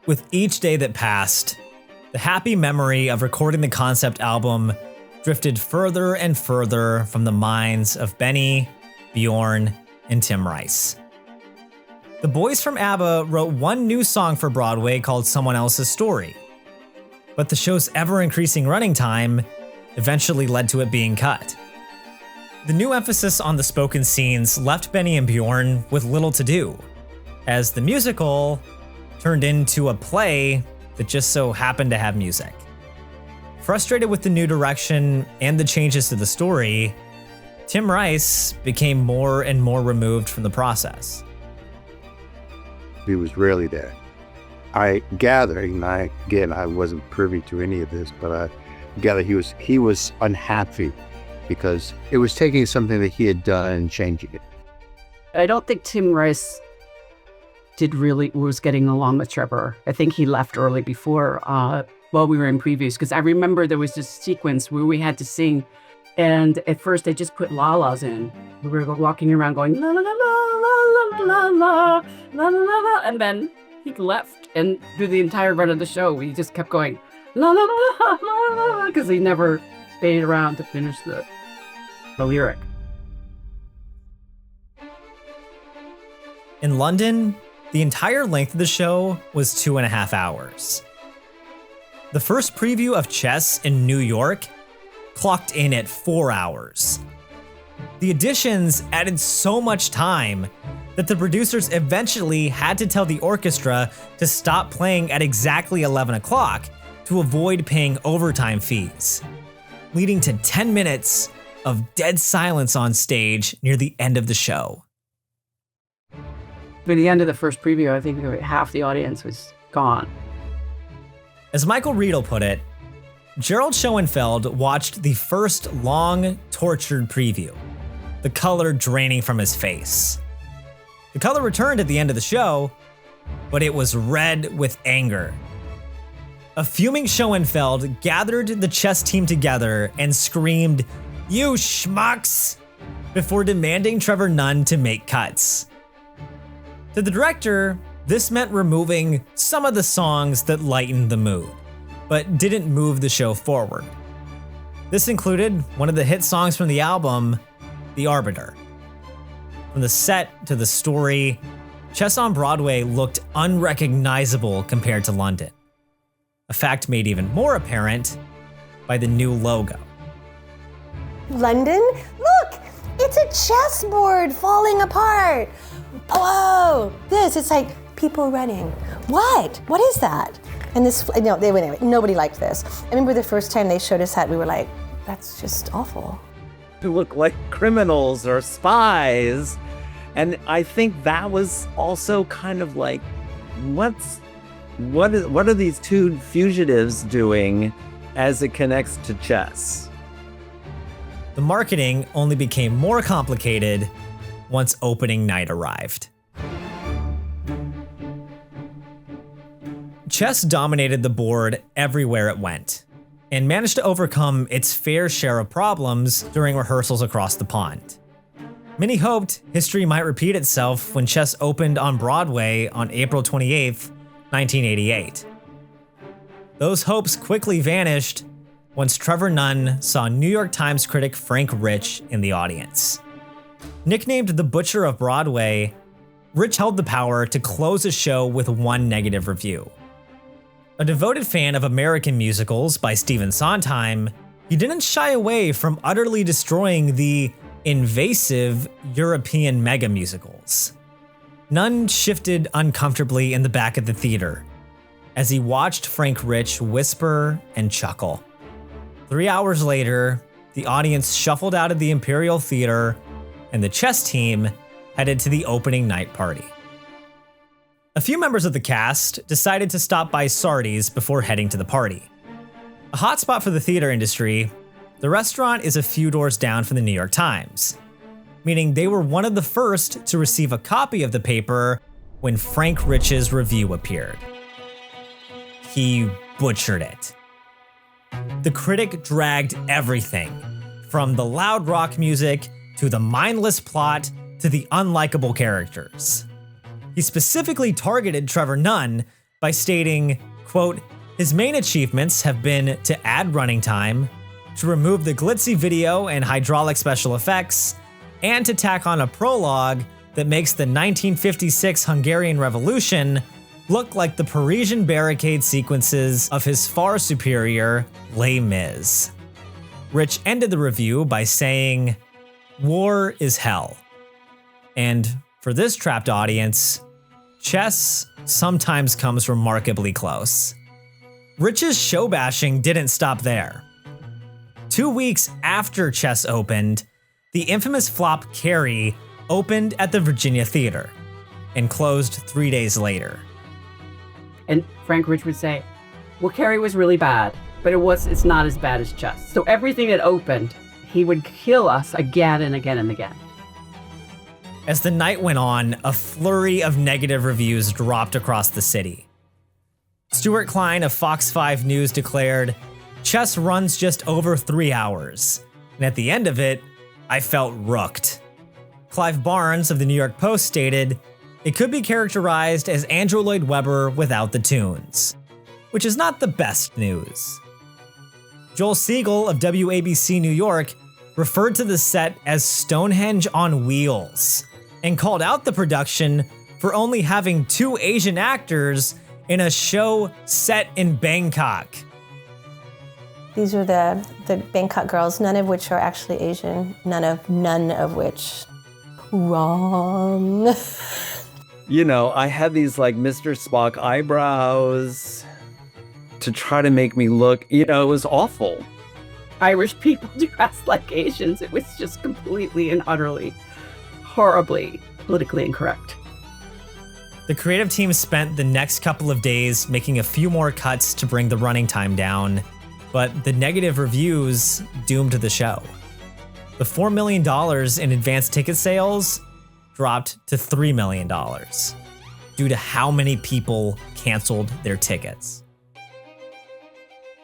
With each day that passed, the happy memory of recording the concept album drifted further and further from the minds of Benny, Bjorn, and Tim Rice. The boys from ABBA wrote one new song for Broadway called Someone Else's Story, but the show's ever-increasing running time eventually led to it being cut. The new emphasis on the spoken scenes left Benny and Bjorn with little to do, as the musical turned into a play that just so happened to have music. Frustrated with the new direction and the changes to the story, Tim Rice became more and more removed from the process. He was rarely there. I gather, and I wasn't privy to any of this, but I gather he was unhappy because it was taking something that he had done and changing it. I don't think Tim Rice was getting along with Trevor. I think he left early before while we were in previews, because I remember there was this sequence where we had to sing, and at first they just put la-las in. We were walking around going la la la la la la la la la la, and then he left, and through the entire run of the show we just kept going la la la la la, because he never stayed around to finish the lyric. In London, the entire length of the show was 2.5 hours. The first preview of Chess in New York clocked in at 4 hours. The additions added so much time that the producers eventually had to tell the orchestra to stop playing at exactly 11 o'clock to avoid paying overtime fees, leading to 10 minutes of dead silence on stage near the end of the show. By the end of the first preview, I think half the audience was gone. As Michael Riedel put it, Gerald Schoenfeld watched the first long, tortured preview, the color draining from his face. The color returned at the end of the show, but it was red with anger. A fuming Schoenfeld gathered the chess team together and screamed, "You schmucks!" before demanding Trevor Nunn to make cuts. To the director, this meant removing some of the songs that lightened the mood, but didn't move the show forward. This included one of the hit songs from the album, The Arbiter. From the set to the story, Chess on Broadway looked unrecognizable compared to London, a fact made even more apparent by the new logo. London? Look! It's a chessboard falling apart! Whoa! It's like people running. What? What is that? And this, no, anyway, nobody liked this. I remember the first time they showed us that, we were like, that's just awful. Who look like criminals or spies. And I think that was also kind of like, what are these two fugitives doing as it connects to chess? The marketing only became more complicated once opening night arrived. Chess dominated the board everywhere it went, and managed to overcome its fair share of problems during rehearsals across the pond. Many hoped history might repeat itself when Chess opened on Broadway on April 28, 1988. Those hopes quickly vanished once Trevor Nunn saw New York Times critic Frank Rich in the audience. Nicknamed the Butcher of Broadway, Rich held the power to close a show with one negative review. A devoted fan of American musicals by Stephen Sondheim, he didn't shy away from utterly destroying the invasive European mega musicals. Nunn shifted uncomfortably in the back of the theater as he watched Frank Rich whisper and chuckle. 3 hours later, the audience shuffled out of the Imperial Theater and the chess team headed to the opening night party. A few members of the cast decided to stop by Sardi's before heading to the party. A hotspot for the theater industry, the restaurant is a few doors down from the New York Times, meaning they were one of the first to receive a copy of the paper when Frank Rich's review appeared. He butchered it. The critic dragged everything, from the loud rock music to the mindless plot to the unlikable characters. He specifically targeted Trevor Nunn by stating, quote, "His main achievements have been to add running time, to remove the glitzy video and hydraulic special effects, and to tack on a prologue that makes the 1956 Hungarian Revolution look like the Parisian barricade sequences of his far superior Les Mis." Rich ended the review by saying, "War is hell." And for this trapped audience, chess sometimes comes remarkably close. Rich's show bashing didn't stop there. 2 weeks after Chess opened, the infamous flop Carrie opened at the Virginia Theater and closed 3 days later. And Frank Rich would say, well, Carrie was really bad, but it's not as bad as Chess. So everything that opened, he would kill us again and again and again. As the night went on, a flurry of negative reviews dropped across the city. Stuart Klein of Fox 5 News declared, "Chess runs just over 3 hours, and at the end of it, I felt rooked." Clive Barnes of the New York Post stated, "It could be characterized as Andrew Lloyd Webber without the tunes," which is not the best news. Joel Siegel of WABC New York referred to the set as Stonehenge on wheels and called out the production for only having 2 Asian actors in a show set in Bangkok. These are the Bangkok girls, none of which are actually Asian, none of which Wrong. You know, I had these like Mr. Spock eyebrows to try to make me look, you know, it was awful. Irish people dress like Asians. It was just completely and utterly, horribly politically incorrect. The creative team spent the next couple of days making a few more cuts to bring the running time down, but the negative reviews doomed the show. The $4 million in advance ticket sales dropped to $3 million due to how many people canceled their tickets.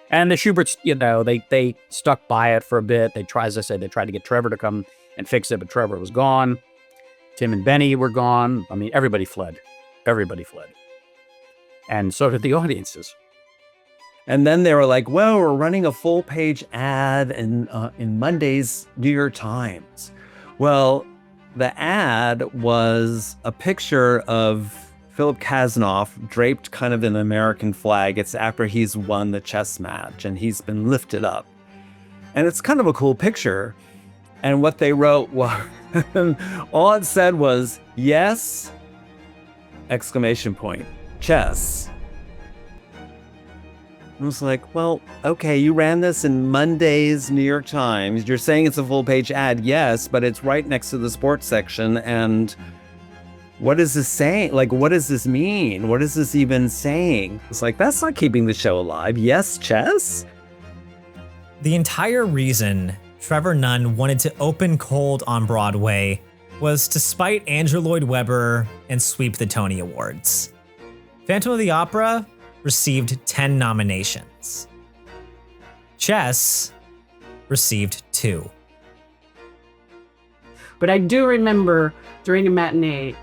And the Schuberts, you know, they stuck by it for a bit. They tried, as I said, they tried to get Trevor to come and fix it, but Trevor was gone. Tim and Benny were gone. I mean, everybody fled. Everybody fled. And so did the audiences. And then they were like, well, we're running a full-page ad in Monday's New York Times. Well, the ad was a picture of Philip Kazanoff draped kind of in an American flag. It's after he's won the chess match and he's been lifted up. And it's kind of a cool picture. And what they wrote was, all it said was, yes, exclamation point, chess. I was like, well, okay, you ran this in Monday's New York Times. You're saying it's a full-page ad, yes, but it's right next to the sports section. And what is this saying? Like, what does this mean? What is this even saying? It's like, that's not keeping the show alive. Yes, chess? The entire reason Trevor Nunn wanted to open cold on Broadway was to spite Andrew Lloyd Webber and sweep the Tony Awards. Phantom of the Opera received 10 nominations. Chess received 2. But I do remember during a matinee,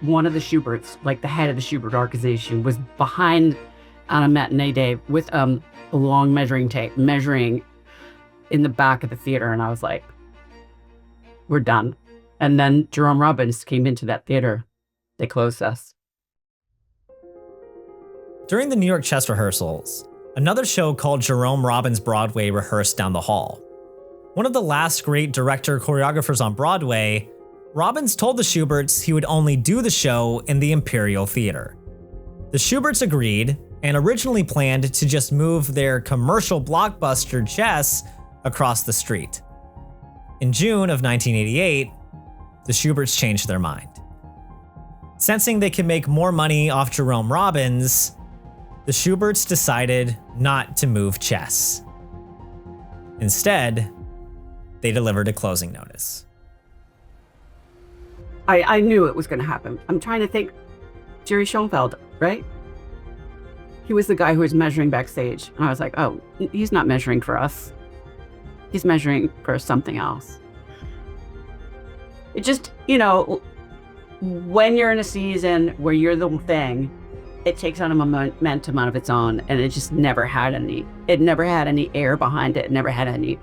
one of the Schuberts, like the head of the Schubert organization, was behind on a matinee day with a long measuring tape, measuring in the back of the theater. And I was like, we're done. And then Jerome Robbins came into that theater. They closed us. During the New York chess rehearsals, another show called Jerome Robbins Broadway rehearsed down the hall. One of the last great director-choreographers on Broadway, Robbins told the Schuberts he would only do the show in the Imperial Theater. The Schuberts agreed and originally planned to just move their commercial blockbuster chess across the street. In June of 1988, the Schuberts changed their mind. Sensing they could make more money off Jerome Robbins, the Schuberts decided not to move chess. Instead, they delivered a closing notice. I knew it was going to happen. I'm trying to think. Jerry Schoenfeld, right? He was the guy who was measuring backstage. And I was like, oh, he's not measuring for us. He's measuring for something else. It just, you know, when you're in a season where you're the thing, it takes on a momentum of its own, and it just never had any air behind it. It never had any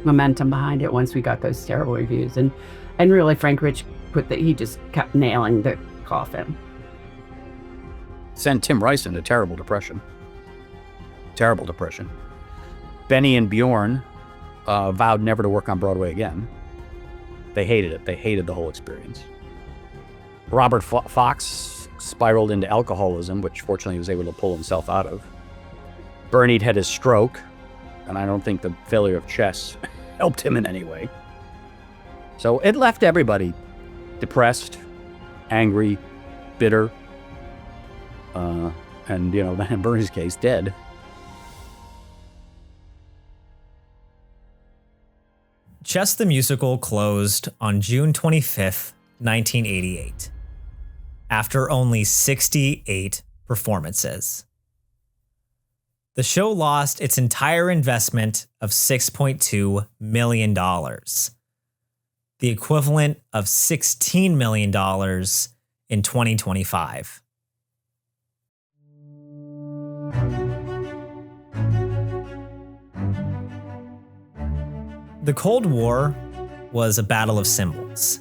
momentum behind it once we got those terrible reviews. And really, Frank Rich he just kept nailing the coffin. Sent Tim Rice into terrible depression. Terrible depression. Benny and Bjorn vowed never to work on Broadway again. They hated it. They hated the whole experience. Robert Fox spiraled into alcoholism, which fortunately he was able to pull himself out of. Bernie'd had his stroke, and I don't think the failure of chess helped him in any way. So it left everybody depressed, angry, bitter, and, you know, in Bernie's case, dead. Chess the Musical closed on June 25th, 1988, after only 68 performances. The show lost its entire investment of $6.2 million, the equivalent of $16 million in 2025. The Cold War was a battle of symbols,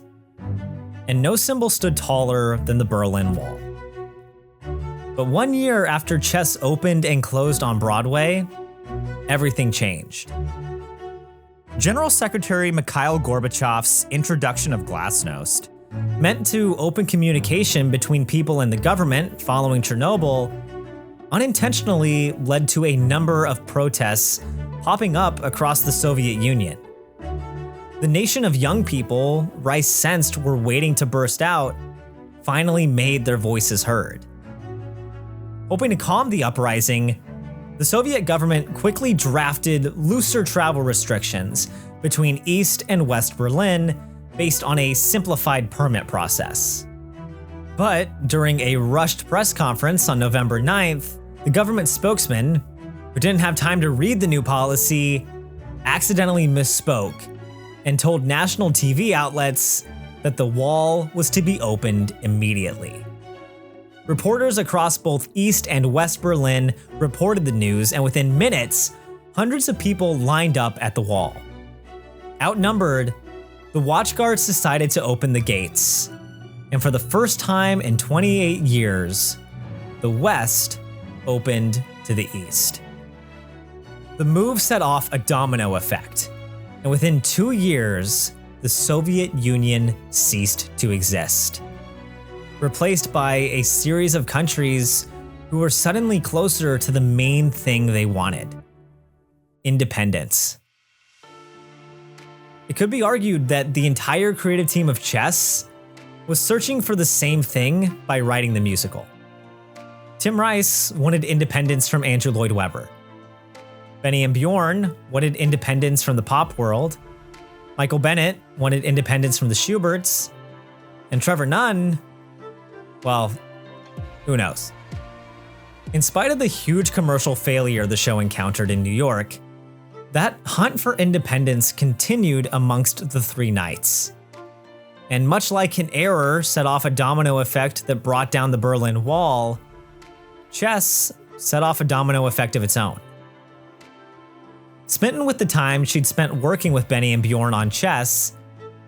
and no symbol stood taller than the Berlin Wall. But 1 year after chess opened and closed on Broadway, everything changed. General Secretary Mikhail Gorbachev's introduction of glasnost, meant to open communication between people and the government following Chernobyl, unintentionally led to a number of protests popping up across the Soviet Union. The nation of young people Rice sensed were waiting to burst out finally made their voices heard. Hoping to calm the uprising, the Soviet government quickly drafted looser travel restrictions between East and West Berlin based on a simplified permit process. But during a rushed press conference on November 9th, the government spokesman, who didn't have time to read the new policy, accidentally misspoke and told national TV outlets that the wall was to be opened immediately. Reporters across both East and West Berlin reported the news, and within minutes, hundreds of people lined up at the wall. Outnumbered, the watchguards decided to open the gates, and for the first time in 28 years, the West opened to the East. The move set off a domino effect, and within 2 years, the Soviet Union ceased to exist, replaced by a series of countries who were suddenly closer to the main thing they wanted: independence. It could be argued that the entire creative team of Chess was searching for the same thing by writing the musical. Tim Rice wanted independence from Andrew Lloyd Webber. Benny and Bjorn wanted independence from the pop world. Michael Bennett wanted independence from the Schuberts. And Trevor Nunn, well, who knows? In spite of the huge commercial failure the show encountered in New York, that hunt for independence continued amongst the three knights. And much like an error set off a domino effect that brought down the Berlin Wall, Chess set off a domino effect of its own. Smitten with the time she'd spent working with Benny and Bjorn on Chess,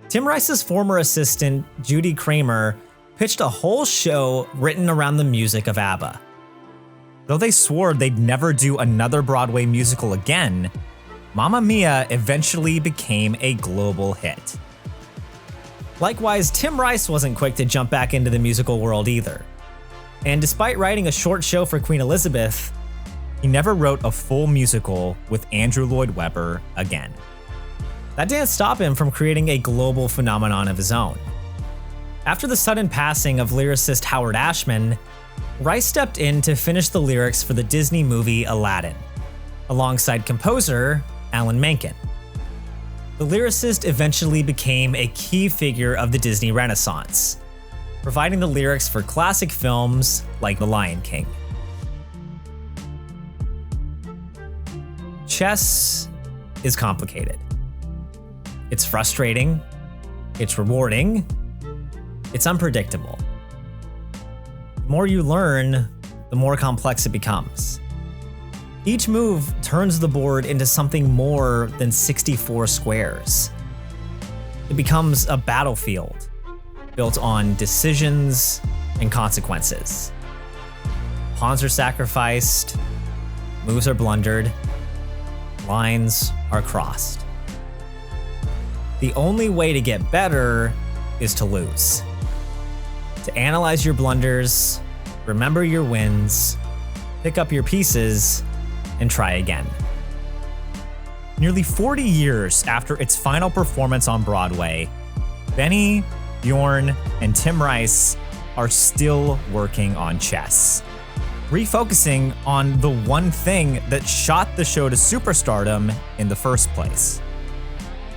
Tim Rice's former assistant, Judy Kramer, pitched a whole show written around the music of ABBA. Though they swore they'd never do another Broadway musical again, Mamma Mia eventually became a global hit. Likewise, Tim Rice wasn't quick to jump back into the musical world either. And despite writing a short show for Queen Elizabeth, he never wrote a full musical with Andrew Lloyd Webber again. That didn't stop him from creating a global phenomenon of his own. After the sudden passing of lyricist Howard Ashman, Rice stepped in to finish the lyrics for the Disney movie Aladdin, alongside composer Alan Menken. The lyricist eventually became a key figure of the Disney Renaissance, providing the lyrics for classic films like The Lion King. Chess is complicated. It's frustrating, it's rewarding, it's unpredictable. The more you learn, the more complex it becomes. Each move turns the board into something more than 64 squares. It becomes a battlefield built on decisions and consequences. Pawns are sacrificed, moves are blundered, lines are crossed. The only way to get better is to lose. To analyze your blunders, remember your wins, pick up your pieces, and try again. Nearly 40 years after its final performance on Broadway, Benny, Bjorn, and Tim Rice are still working on Chess, refocusing on the one thing that shot the show to superstardom in the first place.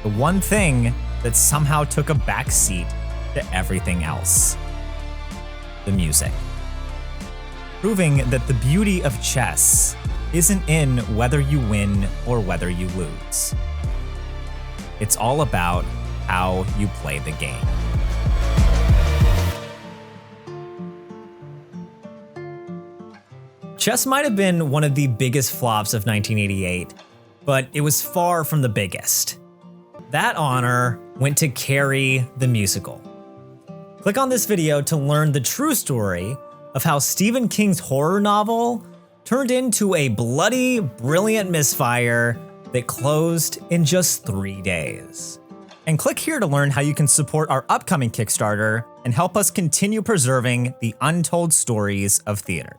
The one thing that somehow took a backseat to everything else: the music. Proving that the beauty of chess isn't in whether you win or whether you lose. It's all about how you play the game. Chess might have been one of the biggest flops of 1988, but it was far from the biggest. That honor went to Carrie the musical. Click on this video to learn the true story of how Stephen King's horror novel turned into a bloody, brilliant misfire that closed in just 3 days. And click here to learn how you can support our upcoming Kickstarter and help us continue preserving the untold stories of theater.